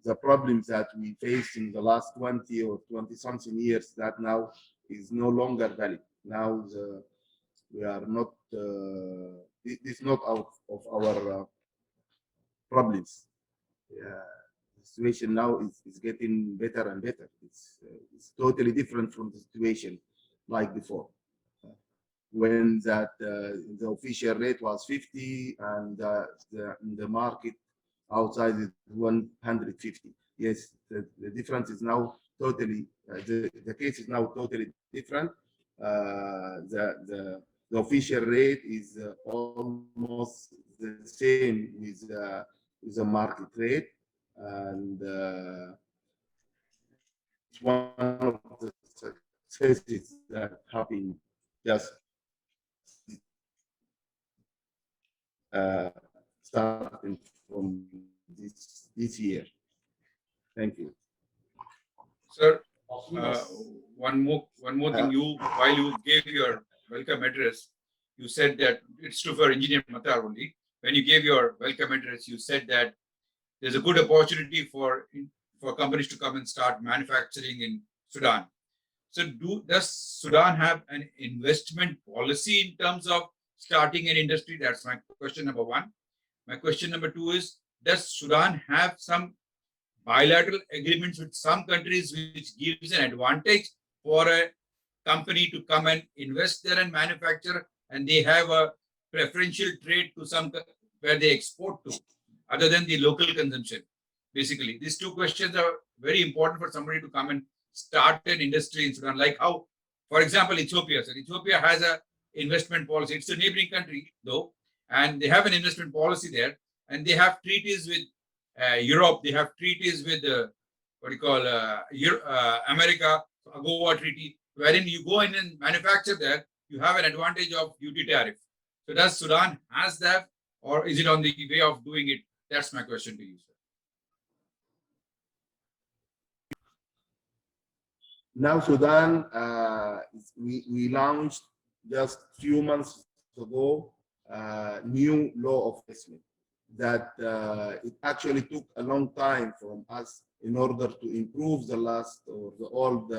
the problems that we faced in the last 20 or 20 something years that now is no longer valid. Now we are not, this is not out of our problems. The situation now is getting better and better. It's totally different from the situation like before. when that the official rate was 50 and the market outside is 150. Yes, the difference is now totally, the case is now totally different. The official rate is almost the same with the market rate, and it's one of the successes that have been just starting from this year. Thank you. Sir, one more thing. While you gave your welcome address, you said that it's true for Engineer Matar only. When you gave your welcome address, you said that there's a good opportunity for companies to come and start manufacturing in Sudan. So does Sudan have an investment policy in terms of starting an industry? That's my question number one. My question number two is, does Sudan have some bilateral agreements with some countries which gives an advantage for a company to come and invest there and manufacture, and they have a preferential trade to some where they export to, other than the local consumption? Basically, these two questions are very important for somebody to come and start an industry in Sudan. Like how, for example, Ethiopia. So Ethiopia has a investment policy. It's a neighboring country, though, and they have an investment policy there, and they have treaties with Europe. They have treaties with what do you call America, AGOA treaty, wherein you go in and manufacture there, you have an advantage of duty tariff. So does Sudan has that, or is it on the way of doing it? That's my question to you, sir. Now Sudan, we launched just few months ago new law of investment that it actually took a long time from us in order to improve the last or the old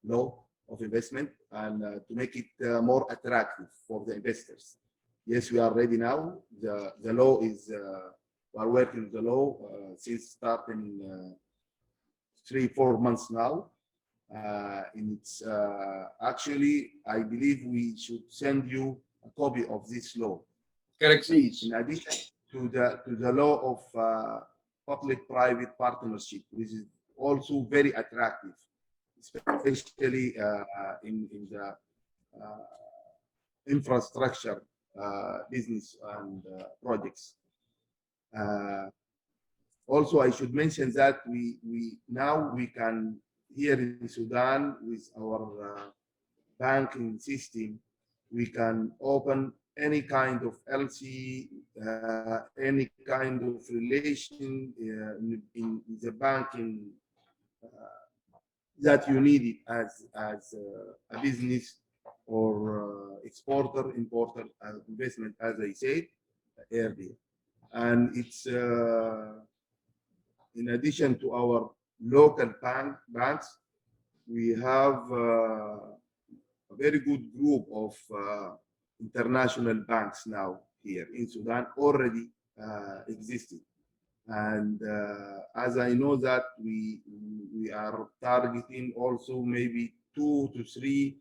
law of investment and to make it more attractive for the investors. Yes, we are ready now. The law is, we are working with the law since starting 3-4 months now. And it's actually, I believe we should send you a copy of this law. Correct, sir. Please. In addition to the law of public-private partnership, which is also very attractive, especially in the infrastructure business and projects. Also, I should mention that we now can here in Sudan with our banking system, we can open any kind of LC, any kind of relation in the banking that you need it as a business or exporter, importer, investment, as I said earlier. And it's in addition to our local banks, we have a very good group of international banks now here in Sudan already existing. And as I know that we are targeting also maybe 2 to 3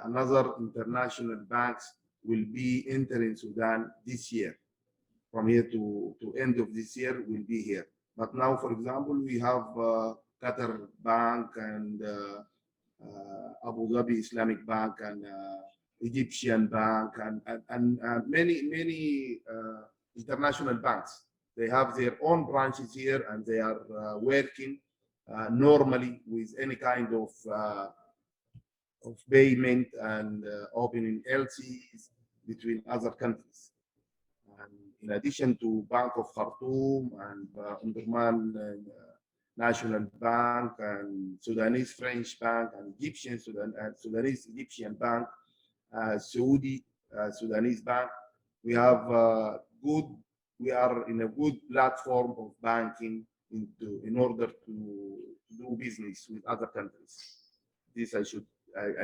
another international banks will be entering Sudan this year. From here to end of this year will be here. But now, for example, we have Qatar Bank and Abu Dhabi Islamic Bank and Egyptian Bank and many international banks. They have their own branches here and they are working normally with any kind of payment and opening LCs between other countries. And in addition to Bank of Khartoum and Omdurman National Bank and Sudanese French Bank and Sudanese Egyptian Bank, Saudi Sudanese Bank, we have we are in a good platform of banking in order to do business with other countries. This I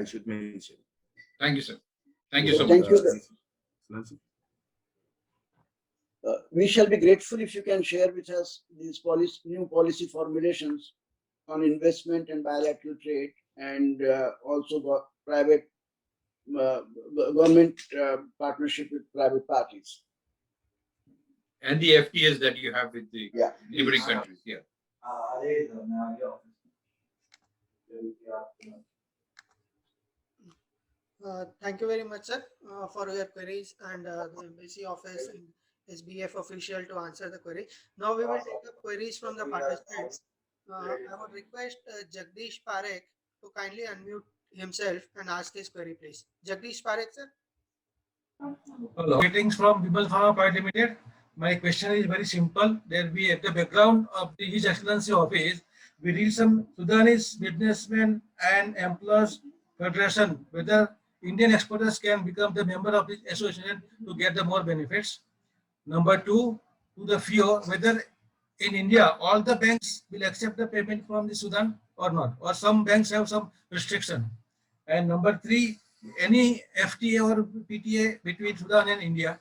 should mention. Thank you, sir. Thank you so Thank much. you. We shall be grateful if you can share with us these new policy formulations on investment and bilateral trade, and also private government partnership with private parties. And the FTAs that you have with the Yeah. neighboring countries. Yeah. Thank you very much, sir, for your queries and the embassy office and SBF official to answer the query. Now we will take up queries from the participants. I would request Jagdish Parekh to kindly unmute himself and ask his query, please. Jagdish Parekh, sir. Greetings from Bimal Pharma Private Limited. My question is very simple. There be at the background of the His Excellency office, we read some Sudanese businessmen and employers federation whether Indian exporters can become the member of this association to get the more benefits. Number two, to the FIO, whether in India all the banks will accept the payment from the Sudan or not, or some banks have some restriction. And number three, any FTA or PTA between Sudan and India.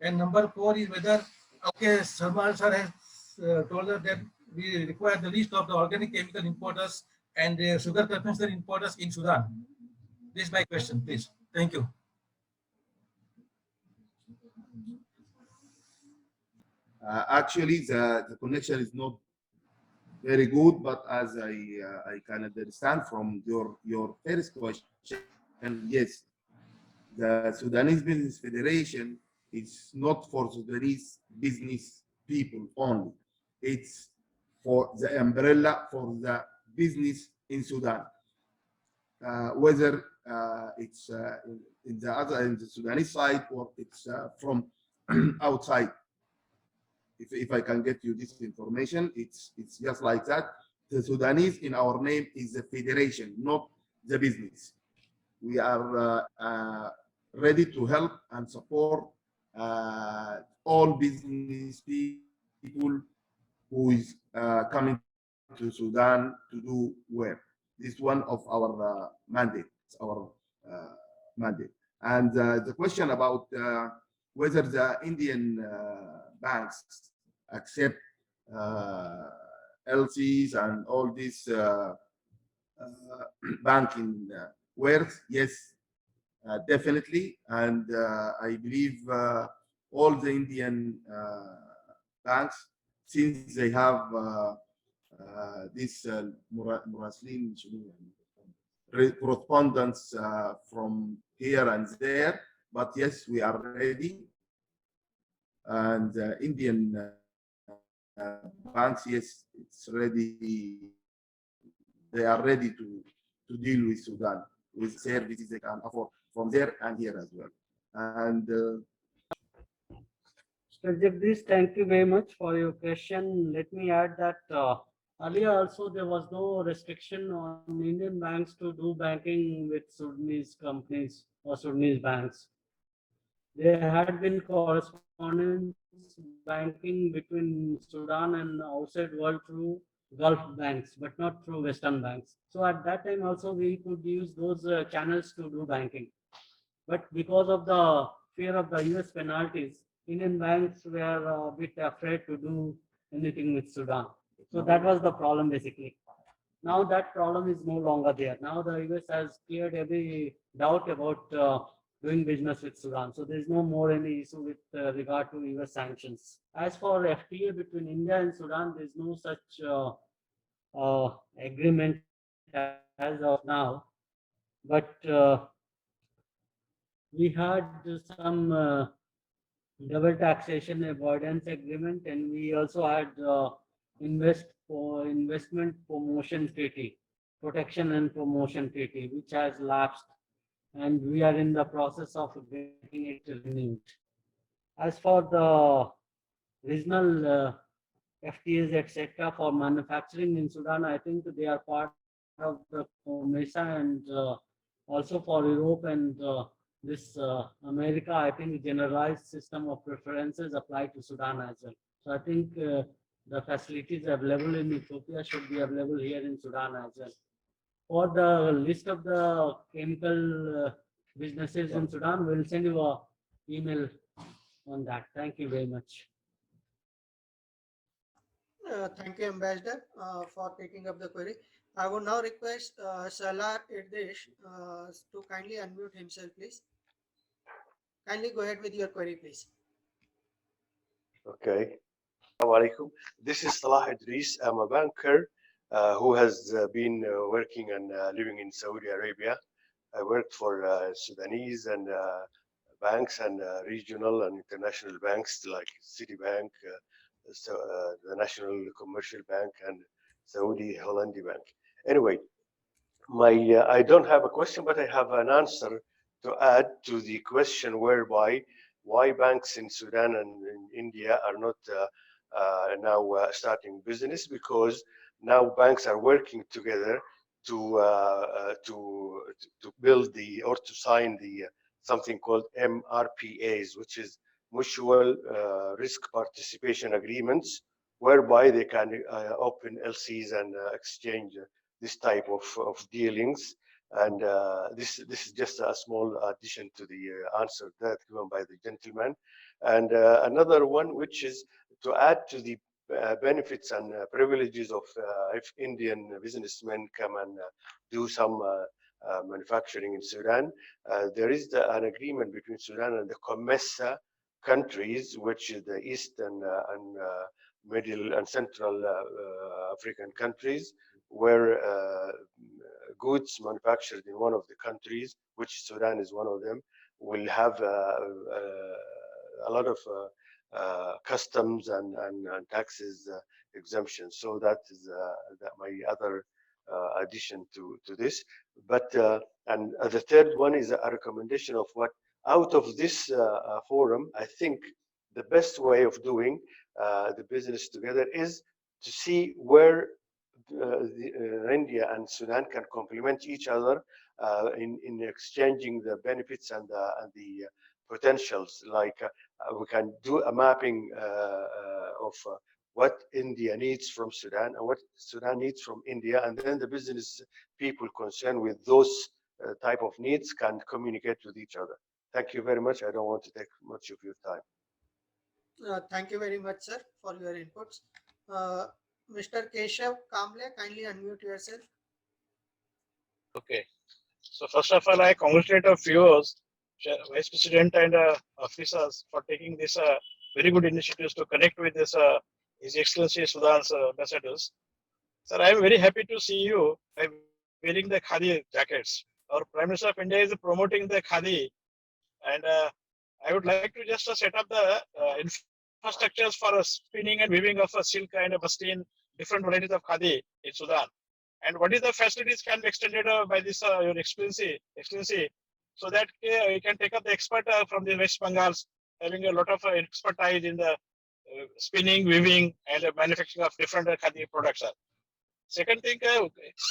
And number four is whether, okay, Sarmal sir has told us that we require the list of the organic chemical importers and the sugar confectionery importers in Sudan. This is my question, please. Thank you. Actually, the connection is not very good, but as I can understand from your first question, yes, the Sudanese Business Federation is not for Sudanese business people only. It's for the umbrella for the business in Sudan. Whether it's in the Sudanese side or it's from outside. If I can get you this information, it's just like that. The Sudanese in our name is the federation, not the business. We are ready to help and support all business people who is coming to Sudan to do work. This is one of our mandates, our mandate. And the question about whether the Indian banks accept LCs and all these banking works, yes, definitely. And I believe all the Indian banks, since they have this Muraslin correspondence from here and there, but yes, we are ready. And Indian banks, yes, it's ready. They are ready to deal with Sudan with services they can afford from there and here as well. And Mr. Jagdish, thank you very much for your question. Let me add that earlier also there was no restriction on Indian banks to do banking with Sudanese companies or Sudanese banks. There had been correspondence banking between Sudan and outside world through Gulf banks, but not through Western banks. So at that time also we could use those channels to do banking. But because of the fear of the US penalties, Indian banks were a bit afraid to do anything with Sudan. So that was the problem basically. Now that problem is no longer there. Now the US has cleared every doubt about doing business with Sudan. So there's no more any issue with regard to US sanctions. As for FTA between India and Sudan, there's no such agreement as of now. But we had some double taxation avoidance agreement, and we also had investment promotion treaty, protection and promotion treaty, which has lapsed, and we are in the process of getting it renewed. As for the regional FTAs, etc., for manufacturing in Sudan, I think they are part of the COMESA, and also for Europe and this America, I think generalized system of preferences apply to Sudan as well. So I think the facilities available in Ethiopia should be available here in Sudan as well. For the list of the chemical businesses in Sudan, we'll send you an email on that. Thank you very much. Thank you, Ambassador, for taking up the query. I would now request Salar Irdesh to kindly unmute himself, please. Kindly go ahead with your query, please. Okay. Assalamu alaikum. This is Salah Idris. I'm a banker who has been working and living in Saudi Arabia. I worked for Sudanese and banks and regional and international banks like Citibank, the National Commercial Bank, and Saudi Hollandi Bank. Anyway, I don't have a question, but I have an answer to add to the question whereby why banks in Sudan and in India are not now starting business, because now banks are working together to build the or to sign the something called MRPAs, which is mutual risk participation agreements, whereby they can open LCs and exchange this type of dealings. And this is just a small addition to the answer that given by the gentleman. And another one, which is to add to the benefits and privileges of if Indian businessmen come and do some manufacturing in Sudan. There is an agreement between Sudan and the COMESA countries, which is the Eastern and Middle and Central African countries, where goods manufactured in one of the countries, which Sudan is one of them, will have a lot of customs and taxes exemptions. So that is that my other addition to this. But and the third one is a recommendation of what out of this forum. I think the best way of doing the business together is to see where India and Sudan can complement each other in exchanging the benefits and the potentials. Like we can do a mapping of what India needs from Sudan and what Sudan needs from India, and then the business people concerned with those type of needs can communicate with each other. Thank you very much. I don't want to take much of your time. Thank you very much, sir, for your inputs. Mr. Keshav Kamble, kindly unmute yourself. Okay. So first of all, I congratulate our viewers, Vice President and officers for taking this very good initiatives to connect with this His Excellency Sudan's ambassadors. Sir, I am very happy to see you wearing the Khadi jackets. Our Prime Minister of India is promoting the Khadi, and I would like to just set up the infrastructures for spinning and weaving of a silk and a muslin, different varieties of Khadi in Sudan. And what is the facilities can be extended by this your excellency, so that you can take up the expert from the West Bengals, having a lot of expertise in the spinning, weaving, and manufacturing of different Khadi products. Second thing,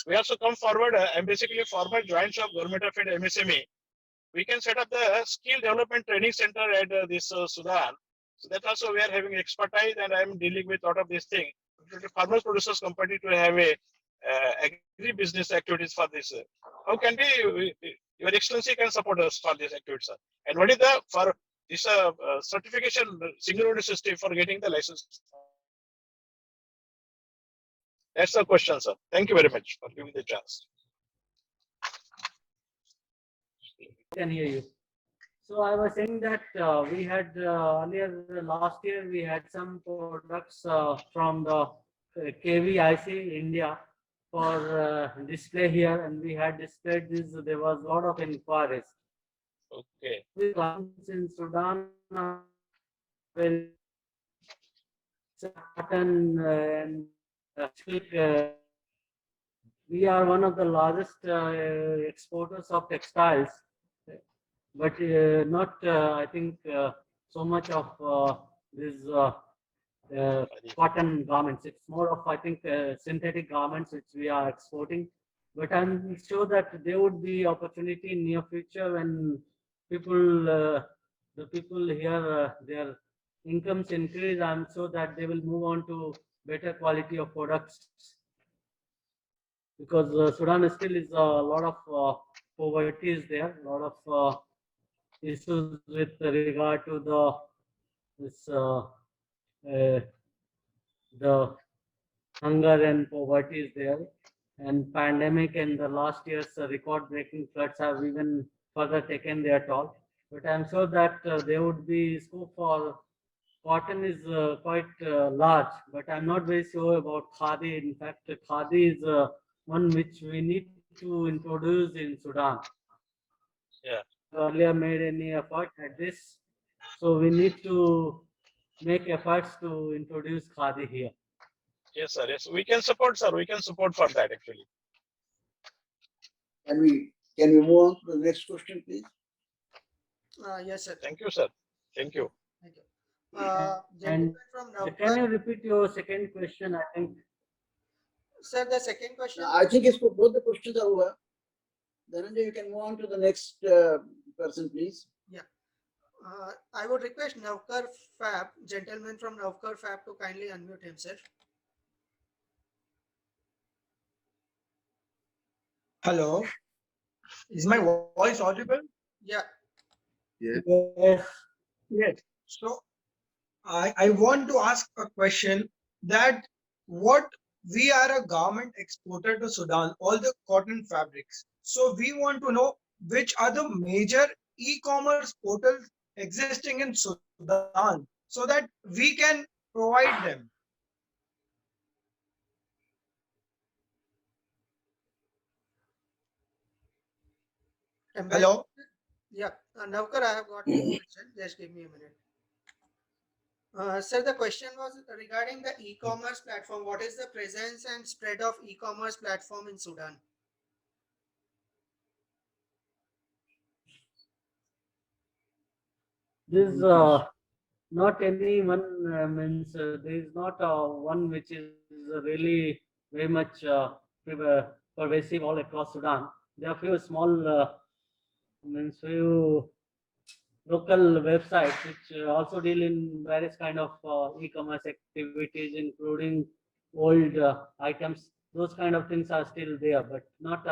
we also come forward. I'm basically a former joint of Government of India MSME. We can set up the skill development training center at this Sudan. So that also we are having expertise, and I'm dealing with a lot of these things. Farmers producers company to have a agri-business activities for this. How can we, Your Excellency can support us for this activities, sir? And what is the for this certification single unit system for getting the license? That's the question, sir. Thank you very much for giving the chance. Can hear you. So I was saying that we had earlier last year we had some products from the KVIC India for display here, and we had displayed this. There was a lot of inquiries. Okay. In Sudan, well, cotton and silk. We are one of the largest exporters of textiles, but not, I think, so much of this cotton garments. It's more of, I think, synthetic garments which we are exporting. But I'm sure that there would be opportunity in near future when people, the people here, their incomes increase. I'm sure that they will move on to better quality of products, because Sudan still is a lot of poverty is there, a lot of issues with regard to the hunger and poverty is there. and pandemic and the last year's record-breaking floods have even further taken their toll. But I'm sure that there would be scope for cotton is quite large, but I'm not very sure about khadi. In fact, khadi is one which we need to introduce in Sudan. Yeah. Earlier made any effort at this, so we need to make efforts to introduce khadi here. Yes, sir. Yes, we can support, sir. We can support for that actually. Can we move on to the next question, please? Yes, sir. Thank you, sir. Thank you. Thank you. Gentleman from Can you Navkar. repeat your second question? I think Sir, the second question. I think it's both the questions are over. Dhananjay, you can move on to the next person, please. I would request Navkar Fab, gentleman from Navkar Fab, to kindly unmute himself. Hello, is my voice audible? Yeah. yes. Yes. So I want to ask a question that what we are a garment exporter to Sudan, all the cotton fabrics. So we want to know which are the major e-commerce portals existing in Sudan so that we can provide them. Hello. Yeah, Navkar, I have got your question. Just give me a minute. Sir, the question was regarding the e-commerce platform. What is the presence and spread of e-commerce platform in Sudan? This not any one means there is not one which is really very much pervasive all across Sudan. There are few small means few local websites which also deal in various kind of e-commerce activities, including old items. Those kind of things are still there, but not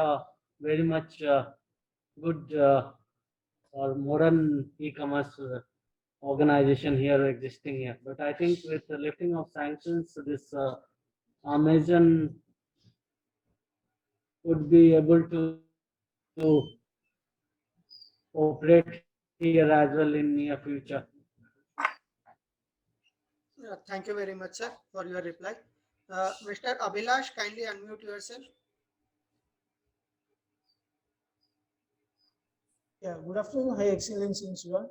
very much good or modern e-commerce organization here existing here. But I think with the lifting of sanctions, this Amazon would be able to operate here as well in near future. Thank you very much, sir, for your reply. Mr. Abhilash, kindly unmute yourself. Yeah, good afternoon, High Excellency in Sudan.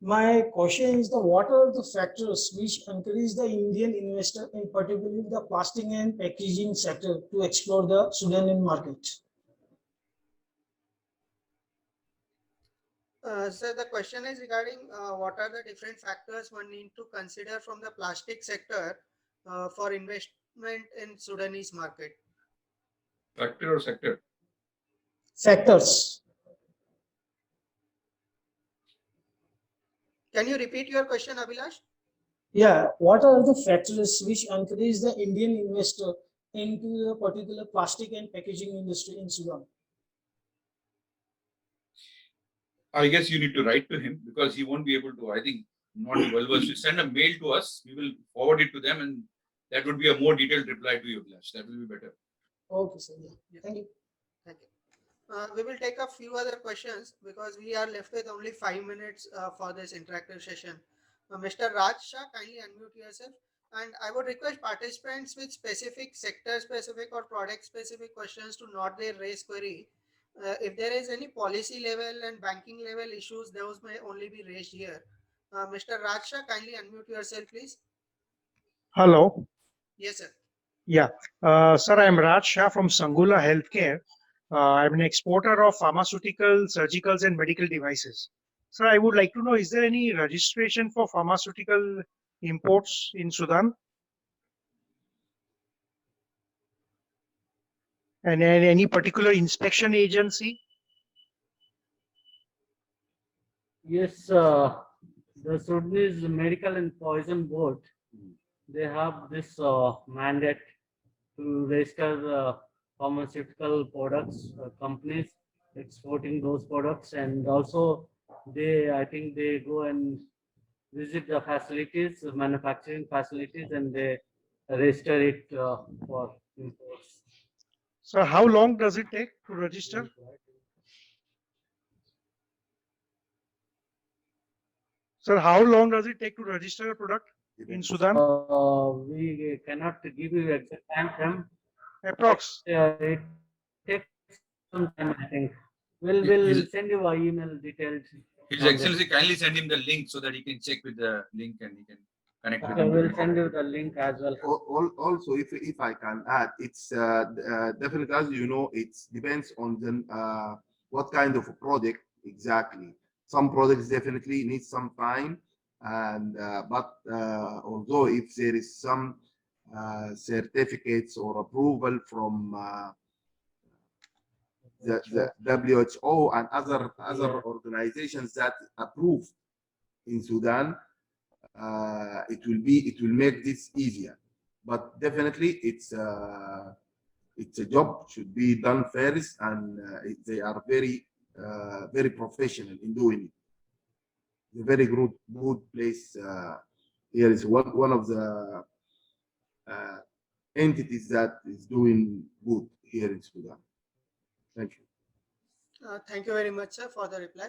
My question is what are the factors which encourage the Indian investor, in particular the plastic and packaging sector, to explore the Sudanian market? Sir, the question is regarding what are the different factors one need to consider from the plastic sector for investment in Sudanese market. Factor or sector? Factors. Can you repeat your question, Abhilash? Yeah, what are the factors which encourage the Indian investor into the particular plastic and packaging industry in Sudan? I guess you need to write to him because he won't be able to, I think, not be well versed. You send a mail to us, we will forward it to them, and that would be a more detailed reply to you, Abhilash. That will be better. Okay, sir. Yeah. Thank you. Thank you. We will take a few other questions because we are left with only 5 minutes for this interactive session. Mr. Raj Shah, kindly unmute yourself. And I would request participants with specific sector-specific or product-specific questions to not their raise query. If there is any policy level and banking level issues, those may only be raised here. Mr. Raj Shah, kindly unmute yourself, please. Hello. Yes, sir. Yeah. Sir, I'm Raj Shah from Sangula Healthcare. I'm an exporter of pharmaceutical, surgicals, and medical devices. Sir, I would like to know, is there any registration for pharmaceutical imports in Sudan? And any particular inspection agency? Yes, the Sudanese Medical and Poison Board, they have this mandate to register pharmaceutical products, companies exporting those products, and also I think they go and visit the facilities, manufacturing facilities, and they register it for imports. So how long does it take to register? Sir, how long does it take to register a product in Sudan? We cannot give you exact time frame. Approx. It takes some time, I think. We'll His- send you an email details. His on this. Excellency, kindly send him the link so that he can check with the link and he can connect with Okay, him. we'll send you the link as well. Also, if I can add, it's definitely, as you know, it depends on the what kind of a product exactly. Some products definitely need some time, and but although if there is some certificates or approval from the WHO and other organizations that approve in Sudan, it will make this easier. But definitely, it's a job should be done first, and they are very professional in doing it. It's a very good place. Here is one of the entities that is doing good here in Sudan. Thank you. Thank you very much, sir, for the reply.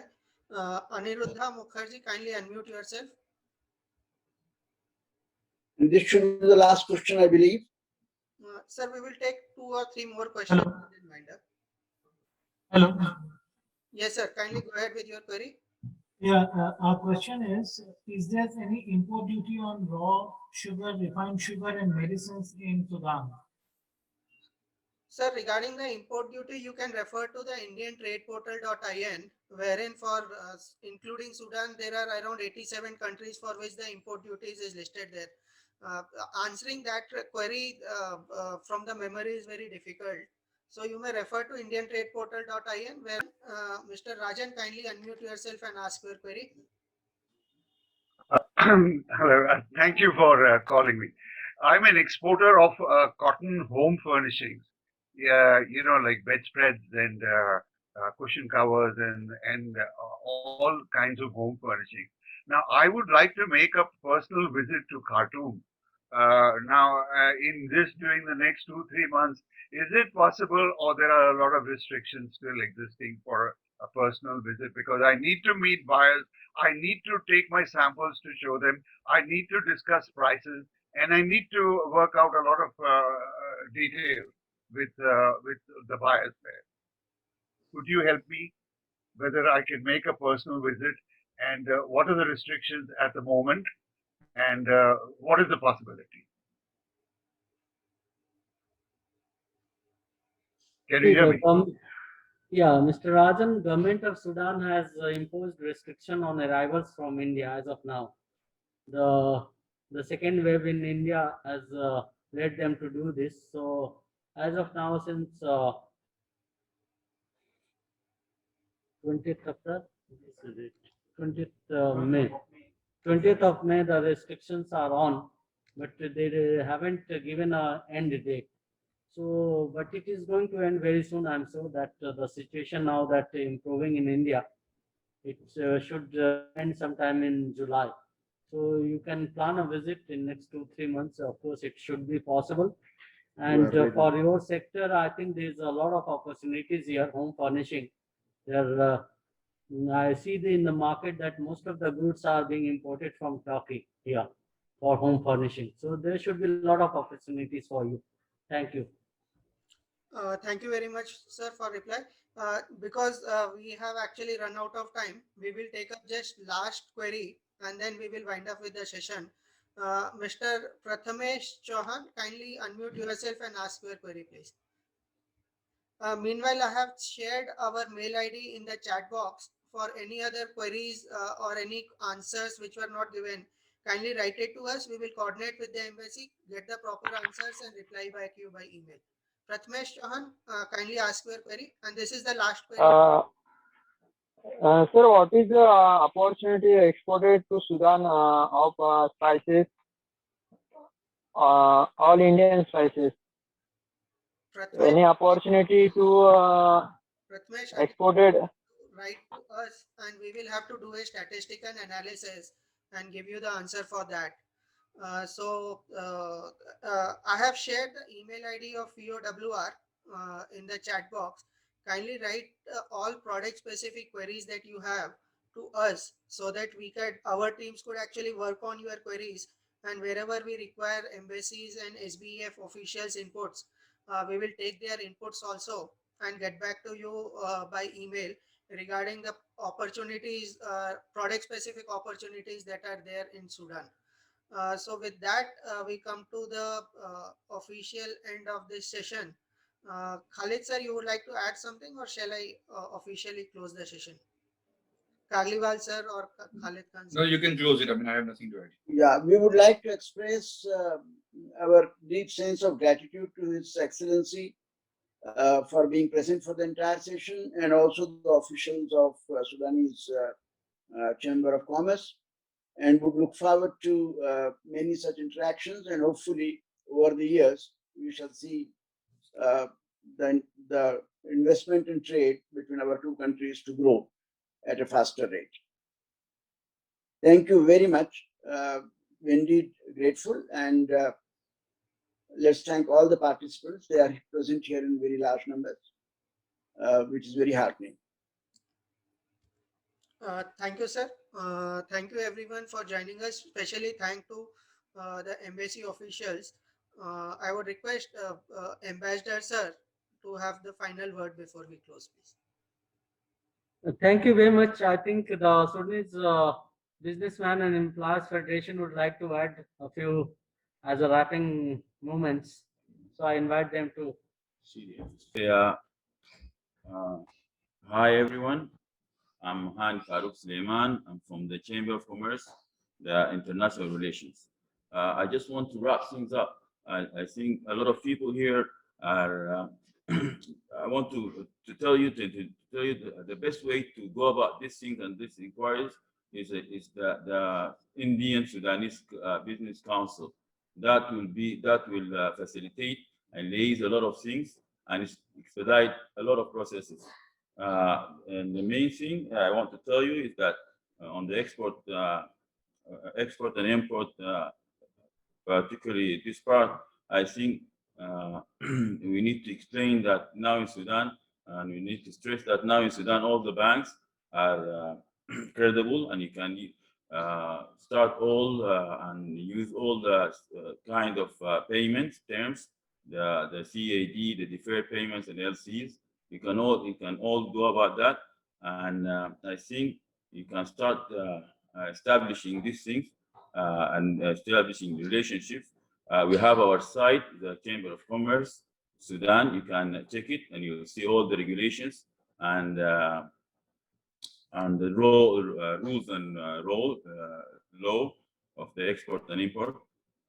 Aniruddha Mukherjee, kindly unmute yourself. And this should be the last question, I believe. Sir, we will take 2 or 3 more questions. Hello. and then wind up. Hello. Yes, sir. Kindly go ahead with your query. Yeah, our question is there any import duty on raw sugar, refined sugar and medicines in Sudan? Sir, regarding the import duty, you can refer to the indiantradeportal.in, wherein for including Sudan, there are around 87 countries for which the import duties is listed there. Answering that query from the memory is very difficult. So you may refer to indiantradeportal.in, where Mr. Rajan, kindly unmute yourself and ask your query. Hello, thank you for calling me. I'm an exporter of cotton home furnishings. Yeah, you know, like bedspreads and cushion covers and all kinds of home furnishing. Now, I would like to make a personal visit to Khartoum. During the next 2-3 months, is it possible, or there are a lot of restrictions still existing for a personal visit? Because I need to meet buyers, I need to take my samples to show them, I need to discuss prices, and I need to work out a lot of details with the buyers there. Could you help me whether I can make a personal visit, and what are the restrictions at the moment, and what is the possibility? Can you hear me? Yeah, Mr. Rajan, government of Sudan has imposed restriction on arrivals from India as of now. The second wave in India has led them to do this. So as of now, since 20th May, 20th of May, the restrictions are on, but they haven't given an end date. So, but it is going to end very soon. I'm sure that the situation now that improving in India, it should end sometime in July. So you can plan a visit in next 2-3 months. Of course, it should be possible. And for your sector, I think there's a lot of opportunities here. Home furnishing. There, I see in the market that most of the goods are being imported from Turkey here for home furnishing. So there should be a lot of opportunities for you. Thank you. Thank you very much, sir, for reply. Because we have actually run out of time, we will take up just last query and then we will wind up with the session. Mr. Prathamesh Chauhan, kindly unmute yourself and ask your query, please. Meanwhile, I have shared our mail ID in the chat box for any other queries or any answers which were not given. Kindly write it to us. We will coordinate with the embassy, get the proper answers and reply back to you by email. Prathamesh Chauhan, kindly ask your query. And this is the last query. Sir, what is the opportunity exported to Sudan of spices, all Indian spices? Any opportunity to exported? Write to us and we will have to do a statistical analysis and give you the answer for that. I have shared the email ID of VOWR in the chat box. Kindly write all product specific queries that you have to us so that our teams could actually work on your queries, and wherever we require embassies and SBEF officials inputs, we will take their inputs also and get back to you by email regarding the opportunities, product specific opportunities that are there in Sudan. So with that, we come to the official end of this session. Khalid sir, you would like to add something, or shall I officially close the session? Kagliwal sir or Khalid Khan No, sir? you can close it. I mean, I have nothing to add. Yeah, we would like to express our deep sense of gratitude to His Excellency for being present for the entire session, and also the officials of Sudanese Chamber of Commerce, and would look forward to many such interactions, and hopefully over the years we shall see the investment and trade between our two countries to grow at a faster rate. Thank you very much. Indeed grateful, and let's thank all the participants. They are present here in very large numbers, which is very heartening. Thank you, sir. Thank you, everyone, for joining us. Especially thank to the embassy officials. I would request Ambassador sir to have the final word before we close, please. Thank you very much. I think the Sudanese Businessman and Employers Federation would like to add a few as a wrapping moments. So I invite them to. Yeah. Hi everyone. I'm Han Farouk Suleiman. I'm from the Chamber of Commerce, the International Relations. I just want to wrap things up. I think a lot of people here are. I want to tell you the best way to go about these things and these inquiries is the Indian Sudanese Business Council. That will facilitate and raise a lot of things and expedite a lot of processes. And the main thing I want to tell you is that on the export and import, particularly this part, I think we need to explain that now in Sudan, and we need to stress that now in Sudan, all the banks are credible, and you can start all and use all the kind of payments terms, the CAD, the deferred payments, and LCs. You can all go about that, and I think you can start establishing these things and establishing relationships. We have our site, the Chamber of Commerce Sudan. You can check it, and you'll see all the regulations and the rules and law of the export and import.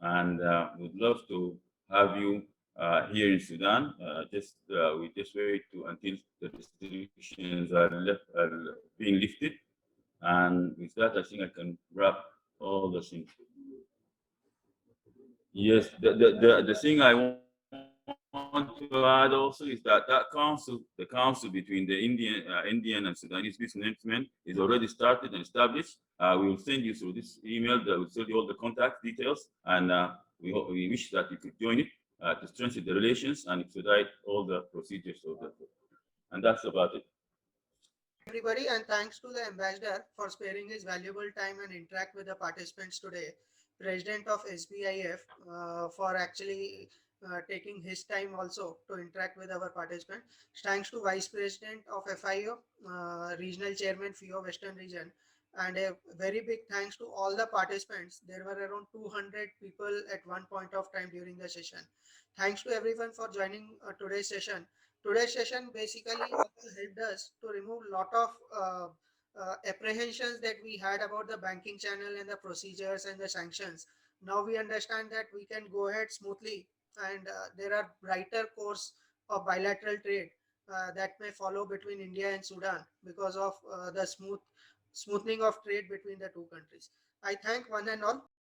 And we'd love to have you here in Sudan. We just wait until the restrictions are being lifted. And with that, I think I can wrap all the things. Yes, the thing I want to add also is that the council between the Indian and Sudanese businessmen is already started and established. We will send you through this email that will send you all the contact details, and we wish that you could join it to strengthen the relations and expedite all the procedures of that. And that's about it. Everybody, and thanks to the ambassador for sparing his valuable time and interact with the participants today. President of SBIF for actually taking his time also to interact with our participants. Thanks to Vice President of FIO, Regional Chairman FIO Western Region, and a very big thanks to all the participants. There were around 200 people at one point of time during the session. Thanks to everyone for joining today's session. Today's session basically helped us to remove a lot of apprehensions that we had about the banking channel and the procedures and the sanctions. Now we understand that we can go ahead smoothly, and there are brighter course of bilateral trade that may follow between India and Sudan because of the smoothing of trade between the two countries. I thank one and all.